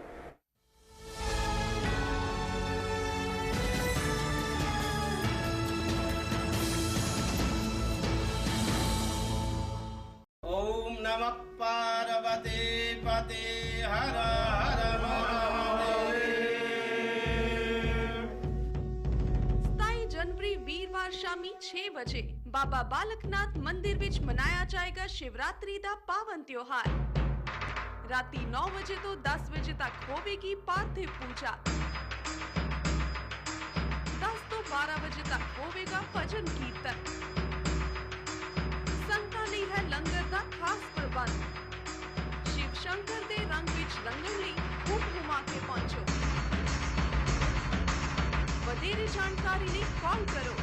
ਓਮ ਨਮః ਪਾਰਵਤੀ ਪਤੇ ਹਰ ਹਰ ਮਹਾਦੇਵ। 27 जनवरी ਵੀਰਵਾਰ ਸ਼ਾਮੀ 6 ਵਜੇ ਬਾਬਾ ਬਾਲਕਨਾਥ ਮੰਦਿਰ ਵਿੱਚ ਮਨਾਇਆ ਜਾਏਗਾ ਸ਼ਿਵਰਾਤਰੀ ਦਾ ਪਾਵਨ ਤਿਉਹਾਰ। ਰਾਤੀ 9 ਵਜੇ ਤੋਂ 10 ਵਜੇ ਤੱਕ ਹੋਵੇਗੀ ਪਾਰਥਿਵ ਪੂਜਾ। 10 ਤੋਂ 12 ਵਜੇ ਤੱਕ ਹੋਵੇਗਾ ਭਜਨ ਕੀਰਤਨ। ਸੰਗਤਾਂ ਲਈ ਹੈ ਲੰਗਰ ਦਾ ਖਾਸ ਪ੍ਰਬੰਧ। ਸ਼ਿਵ ਸ਼ੰਕਰ ਦੇ ਰੰਗ ਵਿੱਚ ਰੰਗਣ ਲਈ ਹੁਮ-ਹੁਮਾ ਕੇ ਪਹੁੰਚੋ। ਵਧੇਰੇ ਜਾਣਕਾਰੀ ਲਈ ਕਾਲ ਕਰੋ।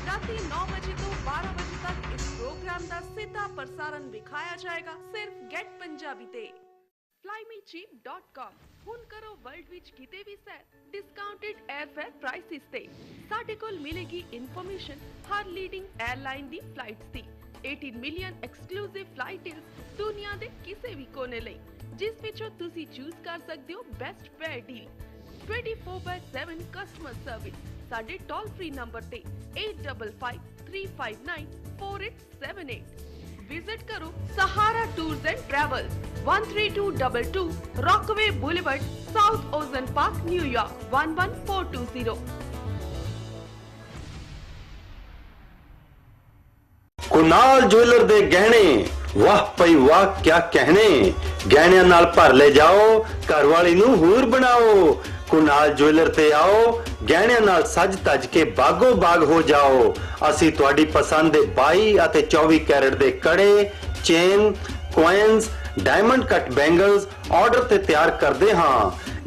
ਰਾਤੀ 9 ਵਜੇ ਤੋਂ 12 ਵਜੇ ਤੱਕ ਇਸ ਪ੍ਰੋਗਰਾਮ ਦਾ ਸਿੱਧਾ ਪ੍ਰਸਾਰਣ ਵਿਖਾਇਆ ਜਾਏਗਾ ਸਿਰਫ ਗੈਟ ਪੰਜਾਬੀ ਤੇ। flymecheap.com ਹੁਣ ਕਰੋ ਵਰਲਡ ਵਿੱਚ ਕਿਤੇ ਵੀ ਸੈਰ ਡਿਸਕਾਊਂਟਡ 에ਅਰਫੇਅਰ ਪ੍ਰਾਈਸਿਸ ਤੇ ਸਾਡੇ ਕੋਲ ਮਿਲੇਗੀ ਇਨਫੋਰਮੇਸ਼ਨ ਹਰ ਲੀਡਿੰਗ 에ਅਰਲਾਈਨ ਦੀ ਫਲਾਈਟਸ ਦੀ 18 ਮਿਲੀਅਨ ਐਕਸਕਲੂਸਿਵ ਫਲਾਈਟ ਡੀਲਸ ਦੁਨੀਆ ਦੇ ਕਿਸੇ ਵੀ ਕੋਨੇ ਲਈ ਜਿਸ ਵਿੱਚੋਂ ਤੁਸੀਂ ਚੂਜ਼ ਕਰ ਸਕਦੇ ਹੋ best fare deal 24/7 customer service ਸਾਡੇ ਟੋਲ ਫ੍ਰੀ ਨੰਬਰ ਤੇ 8553594878 विजिट करो Sahara tours and travels 13222 Rockaway Boulevard South Ozone Park New York 11420 Kunal jeweller दे गहने वाह पई वाह क्या कहने गहनियां नाल भर ले जाओ घर वाली नू हूर बनाओ कुनाल ज्वेलर ते आओ गहनियां नाल सज तज के बागो बाग हो जाओ असी तुहाडी पसंद दे 22 ਅਤੇ 24 कैरेट दे कड़े chain coins diamond cut bangles order ते तैयार करदे हां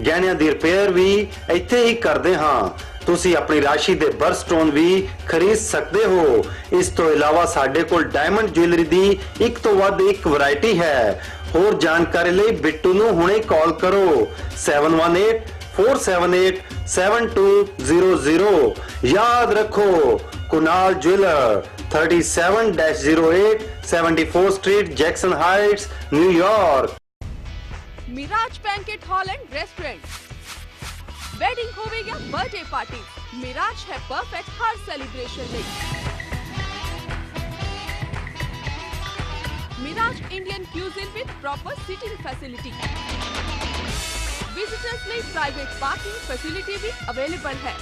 गहनियां दी रिपेयर भी ਇੱਥੇ ਹੀ ਕਰਦੇ ਹਾਂ ਤੁਸੀਂ ਆਪਣੀ ਰਾਸ਼ੀ ਦੇ ਬਰਸਟੋਨ ਵੀ ਖਰੀਦ ਸਕਦੇ ਹੋ ਇਸ ਤੋਂ ਇਲਾਵਾ ਸਾਡੇ ਕੋਲ ਡਾਇਮੰਡ ਜੁਐਲਰੀ ਦੀ ਇੱਕ ਤੋਂ ਵੱਧ ਇੱਕ ਵੈਰਾਈਟੀ ਹੈ ਹੋਰ ਜਾਣਕਾਰੀ ਲਈ ਬਿੱਟੂ ਨੂੰ ਹੁਣੇ ਕਾਲ ਕਰੋ 7184787200 याद रखो Kunal jeweller 37-08 74 street Jackson Heights New York Mirage banquet hall and restaurant wedding होवे या बर्थडे पार्टी मिराज है परफेक्ट हर सेलिब्रेशन ਲਈ Mirage Indian cuisine with proper seating facility visitors ਲਈ प्राइवेट पार्किंग फैसिलिटी भी अवेलेबल है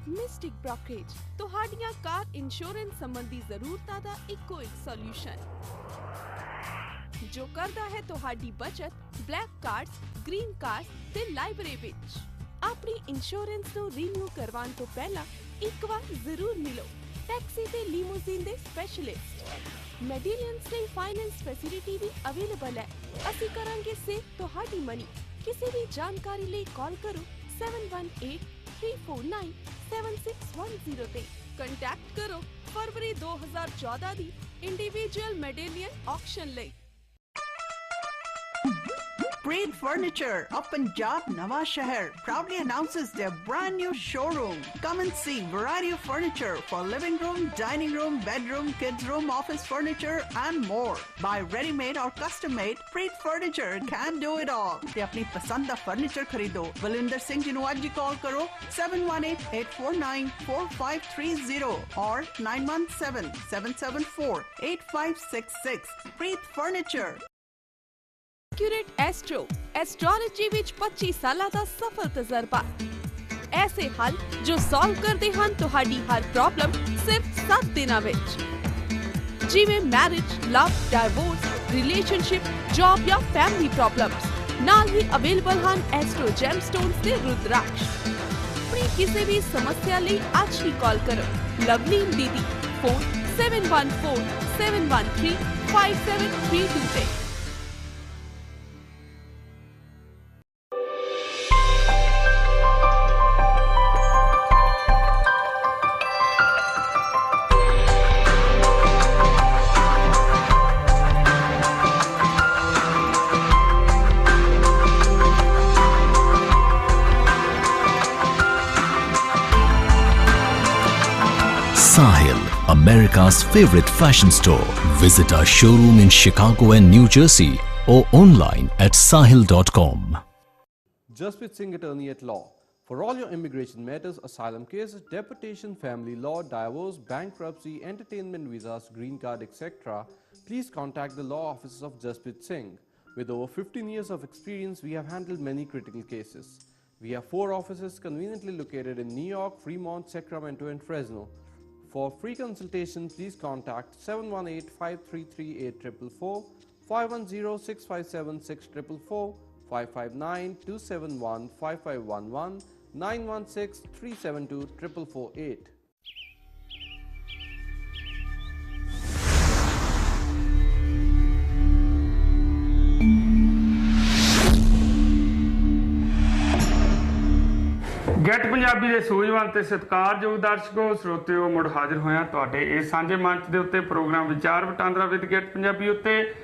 ਮਿਸਟਿਕ ਬ੍ਰੋਕਰੇਜ ਤੁਹਾਡੀਆਂ ਕਾਰ ਇੰਸ਼ੋਰੈਂਸ ਸੰਬੰਧੀ ਜ਼ਰੂਰਤਾਂ ਦਾ ਇੱਕੋ ਇੱਕ ਸੋਲੂਸ਼ਨ ਜੋ ਕਰਦਾ ਹੈ ਤੁਹਾਡੀ ਬਚਤ ਬਲੈਕ ਕਾਰਡਸ ਗ੍ਰੀਨ ਕਾਰਡਸ ਤੇ ਲਾਇਬ੍ਰੇਰੀ ਵਿੱਚ ਆਪਣੀ ਇੰਸ਼ੋਰੈਂਸ ਨੂੰ ਰੀਨਿਊ ਕਰਵਾਉਣ ਤੋਂ ਪਹਿਲਾਂ ਇੱਕ ਵਾਰ ਜ਼ਰੂਰ ਮਿਲੋ ਟੈਕਸੀ ਤੇ ਲਿਮੋਜ਼ੀਨ ਦੇ ਸਪੈਸ਼ਲਿਸਟ ਮੈਡੀਲੀਅਨਸ ਲਈ ਫਾਈਨੈਂਸ ਫੈਸਿਲਿਟੀ ਵੀ ਅਵੇਲੇਬਲ ਹੈ ਅਸੀਂ ਕਰਾਂਗੇ ਸੇਵ ਤੁਹਾਡੀ ਮਨੀ ਕਿਸੇ ਵੀ ਜਾਣਕਾਰੀ ਲਈ ਕਾਲ ਕਰੋ 7183497610 ਤੇ ਕੰਟੈਕਟ ਕਰੋ ਫਰਵਰੀ 2014 ਦੀ ਇੰਡੀਵਿਜੂਅਲ ਮੈਡੇਲੀਅਨ ਆਕਸ਼ਨ ਲਈ Preet Furniture of Punjab Nawa Shahar proudly announces their brand new showroom. Come and see variety of furniture for living room, dining room, bedroom, kids room, office furniture and more. Buy ready-made or custom-made, Preet Furniture can do it all. ਤੇ ਆਪਣੀ ਪਸੰਦ ਦਾ furniture ਖਰੀਦੋ ਬਲਵਿੰਦਰ ਸਿੰਘ ਜੀ ਨੂੰ ਅੱਜ ਹੀ ਕਾਲ ਕਰੋ 7188494530 or 9177748566. Preet Furniture. Accurate astro astrology ਵਿੱਚ 25 ਸਾਲਾਂ ਦਾ ਸਫਲ ਤਜਰਬਾ ਐਸੇ ਹੱਲ ਜੋ ਸੋਲਵ ਕਰਦੇ ਹਨ ਤੁਹਾਡੀ ਹਰ ਪ੍ਰੋਬਲਮ ਸਿਰਫ 7 ਦਿਨਾਂ ਵਿੱਚ ਜਿਵੇਂ marriage love divorce relationship job ਜਾਂ ਫੈਮਿਲੀ ਪ੍ਰੋਬਲਮਸ ਨਾਲ ਹੀ ਅਵੇਲੇਬਲ ਹਨ ਐਸਟ੍ਰੋ ਜੈਮਸਟੋਨਸ ਤੇ ਰੁਦਰਾਕਸ਼ ਆਪਣੀ ਕਿਸੇ ਵੀ ਸਮੱਸਿਆ ਲਈ ਅੱਜ ਹੀ ਕਾਲ ਕਰੋ ਲਵਲੀ ਦੀਦੀ ਫੋਨ 7147135732 ਤੇ Sahil, America's favorite fashion store. Visit our showroom in Chicago and New Jersey or online at sahil.com. Jasprit Singh, attorney at law. For all your immigration matters, asylum cases, deportation, family law, divorce, bankruptcy, entertainment visas, green card, etc., please contact the law offices of Jasprit Singh. With over 15 years of experience, we have handled many critical cases. We have 4 offices conveniently located in New York, Fremont, Sacramento, and Fresno. For free consultation, please contact 718-533-8444, 510-657-6444, 559-271-5511, 916-372-4448. Get Punjabi ਦੇ ਸੂਝਵਾਨ ਤੇ ਸਤਿਕਾਰਯੋਗ ਦਰਸ਼ਕੋ ਸਰੋਤਿਓ ਮੁੜ ਹਾਜ਼ਰ ਹੋਇਆ ਤੁਹਾਡੇ ਇਸ ਸਾਂਝੇ ਮੰਚ ਦੇ ਉੱਤੇ ਪ੍ਰੋਗਰਾਮ ਵਿਚਾਰ ਵਟਾਂਦਰਾ ਵਿਦ ਗੈਟ ਪੰਜਾਬੀ ਉੱਤੇ।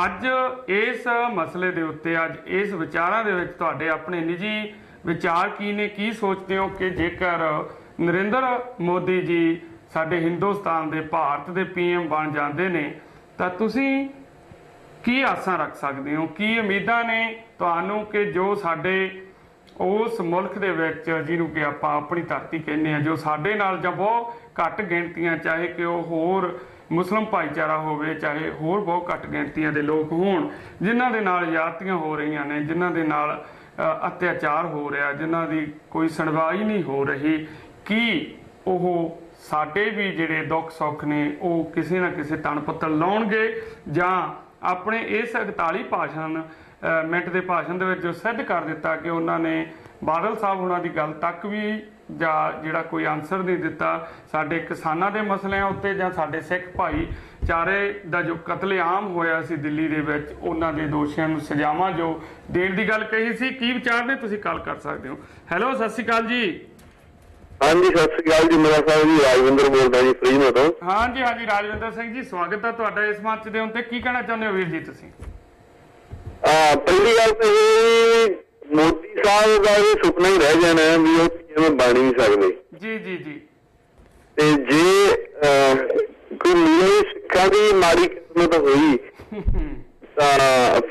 ਅੱਜ ਇਸ ਮਸਲੇ ਦੇ ਉੱਤੇ ਅੱਜ ਇਸ ਵਿਚਾਰਾਂ ਦੇ ਵਿੱਚ ਤੁਹਾਡੇ ਆਪਣੇ ਨਿੱਜੀ ਵਿਚਾਰ ਕੀ ਨੇ, ਕੀ ਸੋਚਦੇ ਹੋ ਕਿ ਜੇਕਰ ਨਰਿੰਦਰ ਮੋਦੀ ਜੀ ਸਾਡੇ ਹਿੰਦੁਸਤਾਨ ਦੇ ਭਾਰਤ ਦੇ PM ਬਣ ਜਾਂਦੇ ਨੇ ਤਾਂ ਤੁਸੀਂ ਕੀ ਆਸਾਂ ਰੱਖ ਸਕਦੇ ਹੋ, ਕੀ ਉਮੀਦਾਂ ਨੇ ਤੁਹਾਨੂੰ ਕਿ ਜੋ ਸਾਡੇ ਉਸ ਮੁਲਕ ਦੇ ਵਿੱਚ ਜਿਹਨੂੰ ਕਿ ਆਪਾਂ ਆਪਣੀ ਧਰਤੀ ਕਹਿੰਦੇ ਆ, ਜੋ ਸਾਡੇ ਨਾਲ ਜਾਂ ਬਹੁਤ ਘੱਟ ਗਿਣਤੀਆਂ, ਚਾਹੇ ਕਿ ਉਹ ਹੋਰ ਮੁਸਲਿਮ ਭਾਈਚਾਰਾ ਹੋਵੇ, ਚਾਹੇ ਹੋਰ ਬਹੁਤ ਘੱਟ ਗਿਣਤੀਆਂ ਦੇ ਲੋਕ ਹੋਣ, ਜਿਨ੍ਹਾਂ ਦੇ ਨਾਲ ਜ਼ਿਆਦਤੀਆਂ ਹੋ ਰਹੀਆਂ ਨੇ, ਜਿਨ੍ਹਾਂ ਦੇ ਨਾਲ ਅਤਿਆਚਾਰ ਹੋ ਰਿਹਾ, ਜਿਨ੍ਹਾਂ ਦੀ ਕੋਈ ਸੁਣਵਾਈ ਨਹੀਂ ਹੋ ਰਹੀ, ਕੀ ਉਹ ਸਾਡੇ ਵੀ ਜਿਹੜੇ ਦੁੱਖ ਸੁੱਖ ਨੇ ਉਹ ਕਿਸੇ ਨਾ ਕਿਸੇ ਤਣ ਪੱਤਲ ਲਾਉਣਗੇ ਜਾਂ ਆਪਣੇ ਇਸ 41 ਮਿੰਟ ਦੇ ਭਾਸ਼ਣ ਦੇ ਵਿੱਚ ਜੋ ਸਿੱਧ ਕਰ ਦਿੱਤਾ ਕਿ ਉਹਨਾਂ ਨੇ ਬਾਦਲ ਸਾਹਿਬ ਉਹਨਾਂ ਦੀ ਗੱਲ ਤੱਕ ਵੀ ਜਾਂ ਜਿਹੜਾ ਕੋਈ ਆਨਸਰ ਨਹੀਂ ਦਿੱਤਾ ਸਾਡੇ ਕਿਸਾਨਾਂ ਦੇ ਮਸਲਿਆਂ ਉੱਤੇ ਜਾਂ ਸਾਡੇ ਸਿੱਖ ਭਾਈਚਾਰੇ ਦਾ ਜੋ ਕਤਲੇਆਮ ਹੋਇਆ ਸੀ ਦਿੱਲੀ ਦੇ ਵਿੱਚ, ਉਹਨਾਂ ਦੇ ਦੋਸ਼ੀਆਂ ਨੂੰ ਸਜ਼ਾਵਾਂ ਜੋ ਦੇਣ ਦੀ ਗੱਲ ਕਹੀ ਸੀ। ਕੀ ਵਿਚਾਰ ਨੇ, ਤੁਸੀਂ ਕਾਲ ਕਰ ਸਕਦੇ ਹੋ। ਹੈਲੋ, ਸਤਿ ਸ਼੍ਰੀ ਅਕਾਲ ਜੀ। ਹਾਂਜੀ, ਸਤਿ ਸ਼੍ਰੀ ਅਕਾਲ ਜੀ। ਮੇਰਾ ਸਾਹਿਬ ਜੀ ਰਾਜਵਿੰਦਰ ਬੋਲਦਾ ਜੀ, ਫਰੀਦਕੋਟ ਤੋਂ। ਹਾਂਜੀ ਹਾਂਜੀ, ਰਾਜਵਿੰਦਰ ਸਿੰਘ ਜੀ, ਸਵਾਗਤ ਹੈ ਤੁਹਾਡਾ ਇਸ ਮੰਚ ਦੇ ਉੱਤੇ। ਕੀ ਕਹਿਣਾ ਚਾਹੁੰਦੇ ਹੋ ਵੀਰ ਜੀ ਤੁਸੀਂ? ਪਹਿਲੀ ਗੱਲ ਤਾਂ ਇਹ ਮੋਦੀ ਸਾਹਿਬ ਦਾ ਇਹ ਸੁਪਨਾ ਹੀ ਰਹਿ ਜਾਣਾ ਵੀ ਉਹ PM ਬਣ ਹੀ ਨਹੀਂ ਸਕਦੇ। ਜੀ ਜੀ ਜੀ। ਤੇ ਜੇ ਕੋਈ ਮੇਰੇ ਸਿੱਖਾਂ ਦੀ ਮਾੜੀ ਕਿਸਮਤ ਹੋਈ ਤਾਂ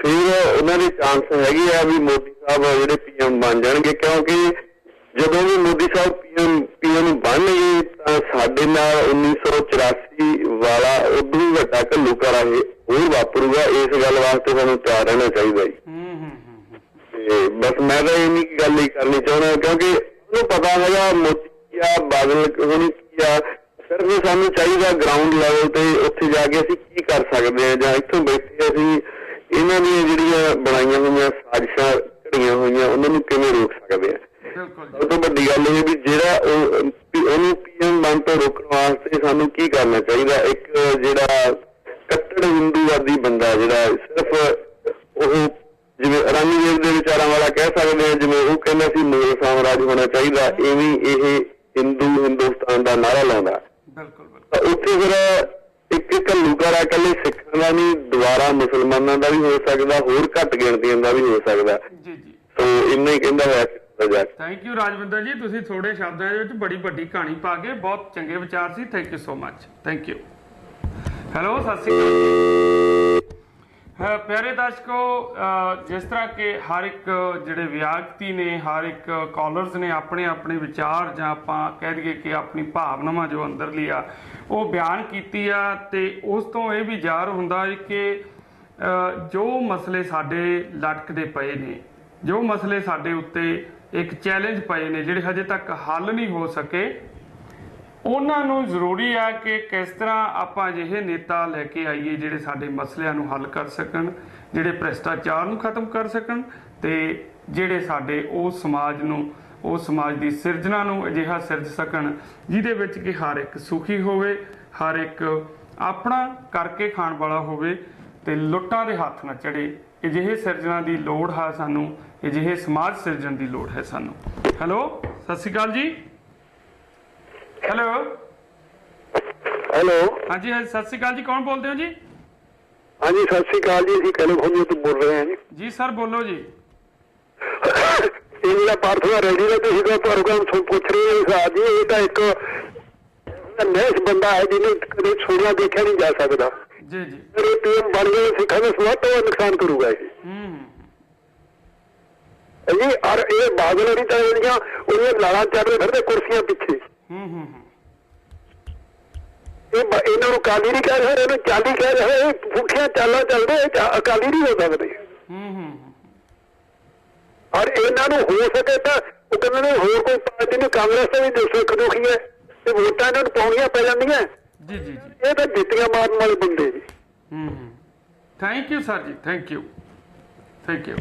ਫਿਰ ਉਹਨਾਂ ਦੇ ਚਾਂਸ ਹੈਗੇ ਆ ਵੀ ਮੋਦੀ ਸਾਹਿਬ ਜਿਹੜੇ PM ਬਣ ਜਾਣਗੇ, ਕਿਉਂਕਿ ਜਦੋਂ ਵੀ ਮੋਦੀ ਸਾਹਿਬ PM ਬਣਨਗੇ ਤਾਂ ਸਾਡੇ ਨਾਲ 1984 ਵਾਲਾ ਉਦੋਂ ਵੀ ਵੱਡਾ ਘੱਲੂਘਾਰਾ ਹੋਰ ਵਾਪਰੂਗਾ। ਇਸ ਗੱਲ ਵਾਸਤੇ ਸਾਨੂੰ ਤਿਆਰ ਰਹਿਣਾ ਚਾਹੀਦਾ ਜੀ। ਤੇ ਬਸ ਮੈਂ ਤਾਂ ਇੰਨੀ ਗੱਲ ਹੀ ਕਰਨੀ ਚਾਹੁੰਦਾ, ਕਿਉਂਕਿ ਉਹਨੂੰ ਪਤਾ ਹੈਗਾ ਮੋਦੀ ਆ ਬਾਦਲ ਹੋਣੀ ਕੀ ਆ, ਸਿਰਫ ਸਾਨੂੰ ਚਾਹੀਦਾ ਗਰਾਊਂਡ ਲੈਵਲ ਤੇ ਉੱਥੇ ਜਾ ਕੇ ਅਸੀਂ ਕੀ ਕਰ ਸਕਦੇ ਹਾਂ, ਜਾਂ ਇੱਥੋਂ ਬੈਠੇ ਅਸੀਂ ਇਹਨਾਂ ਦੀਆਂ ਜਿਹੜੀਆਂ ਬਣਾਈਆਂ ਹੋਈਆਂ ਸਾਜ਼ਿਸ਼ਾਂ ਘੜੀਆਂ ਹੋਈਆਂ ਉਹਨਾਂ ਨੂੰ ਕਿਵੇਂ ਰੋਕ ਸਕਦੇ ਹਾਂ। ਸਭ ਤੋਂ ਵੱਡੀ ਗੱਲ ਇਹ ਵੀ ਜਿਹੜਾ ਉਹਨੂੰ PM ਬਣ ਤੋਂ ਰੋਕਣ ਵਾਸਤੇ ਸਾਨੂੰ ਕੀ ਕਰਨਾ ਚਾਹੀਦਾ। ਇੱਕ ਜਿਹੜਾ ਕੱਟੜ ਹਿੰਦੂਵਾਦੀ ਬੰਦਾ ਜਿਹੜਾ ਸਿਰਫ ਉਹ ਜਿਵੇਂ ਔਰੰਗਜ਼ੇਬ ਦੇ ਵਿਚਾਰਾਂ ਵਾਲਾ ਕਹਿ ਸਕਦੇ ਹਾਂ, ਜਿਵੇਂ ਉਹ ਕਹਿੰਦਾ ਸੀ ਮੁਗਲ ਸਾਮਰਾਜ ਹੋਣਾ ਚਾਹੀਦਾ, ਇਵੇਂ ਇਹ ਹਿੰਦੁਸਤਾਨ ਦਾ ਨਾਰਾ ਲਾਉਂਦਾ। ਤਾਂ ਉੱਥੇ ਫਿਰ ਇੱਕ ਘੱਲੂਘਾਰਾ ਇਕੱਲੇ ਸਿੱਖਾਂ ਦਾ ਨਹੀਂ, ਦੁਬਾਰਾ ਮੁਸਲਮਾਨਾਂ ਦਾ ਵੀ ਹੋ ਸਕਦਾ, ਹੋਰ ਘੱਟ ਗਿਣਤੀਆਂ ਦਾ ਵੀ ਹੋ ਸਕਦਾ। ਸੋ ਇੰਨਾ ਹੀ ਕਹਿੰਦਾ ਹੋਇਆ। ਥੈਂਕ ਯੂ ਰਾਜਵਿੰਦਰ ਜੀ, ਤੁਸੀਂ ਥੋੜੇ ਸ਼ਬਦਾਂ ਦੇ ਵਿੱਚ ਬੜੀ ਵੱਡੀ ਕਹਾਣੀ ਪਾ ਕੇ ਬਹੁਤ ਚੰਗੇ ਵਿਚਾਰ ਸੀ। Thank you so much. Thank you. Hello, ਸਤਿ ਸ਼੍ਰੀ ਅਕਾਲ। ਪਿਆਰੇ ਦਰਸ਼ਕੋ, ਜਿਸ ਤਰ੍ਹਾਂ ਕਿ ਹਰ ਇੱਕ ਜਿਹੜੇ ਵਿਅਕਤੀ ਨੇ, ਹਰ ਇੱਕ ਕਾਲਰਸ ਨੇ ਆਪਣੇ ਆਪਣੇ ਵਿਚਾਰ ਜਾਂ ਆਪਾਂ ਕਹਿ ਦਈਏ ਕਿ ਆਪਣੀ ਭਾਵਨਾਵਾਂ ਜੋ ਅੰਦਰਲੀ ਆ ਉਹ ਬਿਆਨ ਕੀਤੀ ਆ, ਤੇ ਉਸ ਤੋਂ ਇਹ ਵੀ ਜ਼ਾਹਰ ਹੁੰਦਾ ਹੈ ਕਿ ਜੋ ਮਸਲੇ ਸਾਡੇ ਲਟਕਦੇ ਪਏ ਨੇ, ਜੋ ਮਸਲੇ ਸਾਡੇ ਉੱਤੇ ਇੱਕ ਚੈਲੰਜ ਪਏ ਨੇ, ਜਿਹੜੇ ਹਜੇ ਤੱਕ ਹੱਲ ਨਹੀਂ ਹੋ ਸਕੇ, ਉਹਨਾਂ ਨੂੰ ਜ਼ਰੂਰੀ ਆ ਕਿ ਕਿਸ ਤਰ੍ਹਾਂ ਆਪਾਂ ਅਜਿਹੇ ਨੇਤਾ ਲੈ ਕੇ ਆਈਏ ਜਿਹੜੇ ਸਾਡੇ ਮਸਲਿਆਂ ਨੂੰ ਹੱਲ ਕਰ ਸਕਣ, ਜਿਹੜੇ ਭ੍ਰਿਸ਼ਟਾਚਾਰ ਨੂੰ ਖਤਮ ਕਰ ਸਕਣ, ਤੇ ਜਿਹੜੇ ਸਾਡੇ ਉਸ ਸਮਾਜ ਨੂੰ, ਉਸ ਸਮਾਜ ਦੀ ਸਿਰਜਣਾ ਨੂੰ ਅਜਿਹਾ ਸਿਰਜ ਸਕਣ ਜਿਹਦੇ ਵਿੱਚ ਕਿ ਹਰ ਇੱਕ ਸੁਖੀ ਹੋਵੇ, ਹਰ ਇੱਕ ਆਪਣਾ ਕਰਕੇ ਖਾਣ ਵਾਲਾ ਹੋਵੇ ਤੇ ਲੁੱਟਾਂ ਦੇ ਹੱਥ ਨਾ ਚੜੇ। ਅਜਿਹੇ ਸਿਰਜਣਾ ਦੀ ਲੋੜ ਹੈ ਸਾਨੂੰ, ਅਜਿਹੇ ਸਮਾਜ ਸਿਰਜਣ ਦੀ ਲੋੜ ਹੈ ਸਾਨੂੰ। ਹੈਲੋ, ਸਤਿ ਸ਼੍ਰੀ ਅਕਾਲ ਜੀ। ਹੈਲੋ ਹੈਲੋ, ਹਾਂਜੀ ਹਾਂਜੀ, ਸਤਿ ਸ਼੍ਰੀ ਅਕਾਲ ਜੀ। ਕੌਣ ਬੋਲਦੇ ਹੋ ਜੀ? ਹਾਂਜੀ, ਸਤਿ ਸ਼੍ਰੀ ਅਕਾਲ ਜੀ। ਅਸੀਂ ਕੈਲੀਫੋਰਨੀਆ ਤੋਂ ਬੋਲ ਰਹੇ ਹਾਂ ਜੀ। ਜੀ ਸਰ, ਬੋਲੋ ਜੀ। ਇਹ ਜਿਹੜਾ ਪਾਰਥਵਾ ਰੈਡੀ ਦਾ ਤੁਸੀਂ ਤਾਂ ਪ੍ਰੋਗਰਾਮ ਪੁੱਛ ਰਹੇ ਹੋ ਸਾਹ ਜੀ, ਇਹ ਤਾਂ ਇੱਕ ਨੈਸ ਬੰਦਾ ਹੈ ਜਿਹਨੇ ਕਦੇ ਸੋਨਾ ਦੇਖਿਆ ਨਹੀਂ ਜਾ ਸਕਦਾ। ਜੀ ਜੀ। ਮੇਰੇ PM ਬਣ ਗਏ ਸਿੱਖਾਂ ਦਾ ਸਵਾਦ ਤੋਂ ਨੁਕਸਾਨ ਕਰੂਗਾ ਇਹ ਜੀ। ਔਰ ਇਹ ਬਾਦਲ ਹੋਣੀ ਤਾਂ ਜਿਹੜੀਆਂ ਉਹਦੀਆਂ ਲਾਲਾਂ ਚੱਲ ਰਹੇ ਫਿਰਦੇ ਕੁਰਸੀਆਂ ਪਿੱਛੇ, ਇਹਨਾਂ ਨੂੰ ਕਾਲੀ ਨਹੀਂ ਕਹਿ ਰਹੇ, ਇਹਨੂੰ ਚਾਲੀ ਕਹਿ ਰਹੇ, ਭੁੱਖੀਆਂ ਚਾਲਾਂ ਚੱਲਦੇ, ਅਕਾਲੀ ਨਹੀਂ ਹੋ ਸਕਦੇ। ਔਰ ਇਹਨਾਂ ਨੂੰ ਹੋ ਸਕੇ ਤਾਂ ਉਹ ਕਹਿੰਦੇ ਨੇ ਹੋਰ ਕੋਈ ਪਾਰਟੀ ਨੂੰ, ਕਾਂਗਰਸ ਤੋਂ ਵੀ ਸਿੱਖ ਦੁਖੀ ਹੈ ਤੇ ਵੋਟਾਂ ਇਹਨਾਂ ਨੂੰ ਪਾਉਣੀਆਂ ਪੈ ਜਾਂਦੀਆਂ। ਇਹ ਤਾਂ ਜਿੱਤੀਆਂ ਮਾਰਨ ਵਾਲੇ ਬੰਦੇ ਜੀ। ਥੈਂਕ ਯੂ ਸਰ ਜੀ, ਥੈਂਕ ਯੂ, ਥੈਂਕ ਯੂ।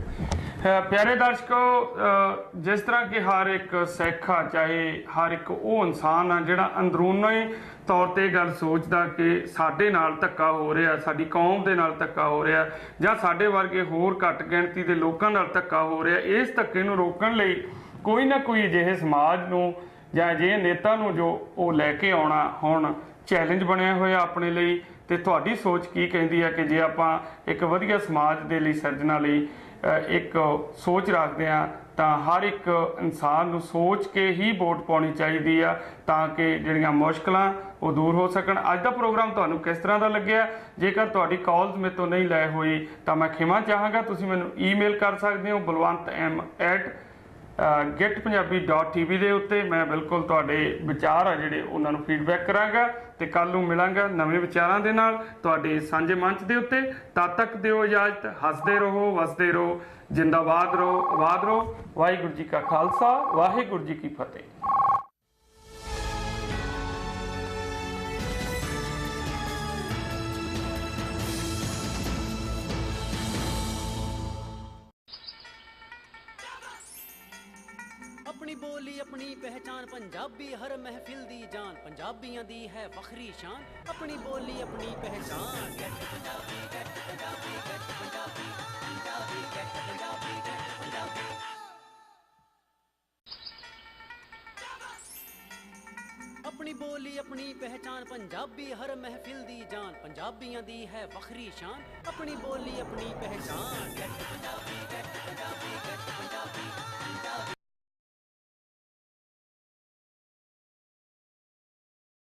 ਪਿਆਰੇ ਦਰਸ਼ਕੋ, ਜਿਸ ਤਰ੍ਹਾਂ ਕਿ ਹਰ ਇੱਕ ਸਿੱਖ ਆ, ਚਾਹੇ ਹਰ ਇੱਕ ਉਹ ਇਨਸਾਨ ਆ ਜਿਹੜਾ ਅੰਦਰੂਨੀ ਤੌਰ ਤੇ ਗੱਲ ਸੋਚਦਾ ਕਿ ਸਾਡੇ ਨਾਲ ਧੱਕਾ ਹੋ ਰਿਹਾ, ਸਾਡੀ ਕੌਮ ਦੇ ਨਾਲ ਧੱਕਾ ਹੋ ਰਿਹਾ, ਜਾਂ ਸਾਡੇ ਵਰਗੇ ਹੋਰ ਘੱਟ ਗਿਣਤੀ ਦੇ ਲੋਕਾਂ ਨਾਲ ਧੱਕਾ ਹੋ ਰਿਹਾ, ਇਸ ਧੱਕੇ ਨੂੰ ਰੋਕਣ ਲਈ ਕੋਈ ਨਾ ਕੋਈ ਅਜਿਹੇ ਸਮਾਜ ਨੂੰ ਜਾਂ ਅਜਿਹੇ ਨੇਤਾ ਨੂੰ ਜੋ ਉਹ ਲੈ ਕੇ ਆਉਣਾ ਹੁਣ ਚੈਲੰਜ ਬਣਿਆ ਹੋਇਆ ਆਪਣੇ ਲਈ। ਤੇ ਤੁਹਾਡੀ ਸੋਚ ਕੀ ਕਹਿੰਦੀ ਹੈ ਕਿ ਜੇ ਆਪਾਂ ਇੱਕ ਵਧੀਆ ਸਮਾਜ ਦੇ ਲਈ ਸਿਰਜਣਾ ਲਈ ਇੱਕ ਸੋਚ ਰੱਖਦੇ ਹਾਂ ਤਾਂ ਹਰ ਇੱਕ ਇਨਸਾਨ ਨੂੰ ਸੋਚ ਕੇ ਹੀ ਵੋਟ ਪਾਉਣੀ ਚਾਹੀਦੀ ਆ ਤਾਂ ਕਿ ਜਿਹੜੀਆਂ ਮੁਸ਼ਕਲਾਂ ਉਹ ਦੂਰ ਹੋ ਸਕਣ। ਅੱਜ ਦਾ ਪ੍ਰੋਗਰਾਮ ਤੁਹਾਨੂੰ ਕਿਸ ਤਰ੍ਹਾਂ ਦਾ ਲੱਗਿਆ? ਜੇਕਰ ਤੁਹਾਡੀ ਕਾਲਸ ਮੇਰੇ ਤੋਂ ਨਹੀਂ ਲੈ ਹੋਈ ਤਾਂ ਮੈਂ ਖਿਮਾ ਚਾਹਾਂਗਾ। ਤੁਸੀਂ ਮੈਨੂੰ ਈਮੇਲ ਕਰ ਸਕਦੇ ਹੋ balwant.m@getpunjabi.tv ਦੇ ਉੱਤੇ। ਮੈਂ ਬਿਲਕੁਲ ਤੁਹਾਡੇ ਵਿਚਾਰ ਆ ਜਿਹੜੇ ਉਹਨਾਂ ਨੂੰ ਫੀਡਬੈਕ ਕਰਾਂਗਾ ਤੇ ਕੱਲ ਨੂੰ ਮਿਲਾਂਗਾ ਨਵੇਂ ਵਿਚਾਰਾਂ ਦੇ ਨਾਲ ਤੁਹਾਡੇ ਸਾਂਝੇ ਮੰਚ ਦੇ ਉੱਤੇ। ਤਦ ਤੱਕ ਦਿਓ ਇਜਾਜ਼ਤ। ਹੱਸਦੇ ਰਹੋ, ਵਸਦੇ ਰਹੋ, ਜਿੰਦਾਬਾਦ ਰਹੋ, ਆਬਾਦ ਰਹੋ। ਵਾਹਿਗੁਰੂ ਜੀ ਕਾ ਖਾਲਸਾ, ਵਾਹਿਗੁਰੂ ਜੀ ਕੀ ਫਤਿਹ। अपनी बोली अपनी पहचान पंजाबी हर महफिल दी जान पंजाबियां दी है फखरी शान अपनी बोली अपनी पहचान अपनी बोली अपनी पहचान पंजाबी हर महफिल दी जान पंजाबियां दी है फखरी शान अपनी बोली अपनी पहचान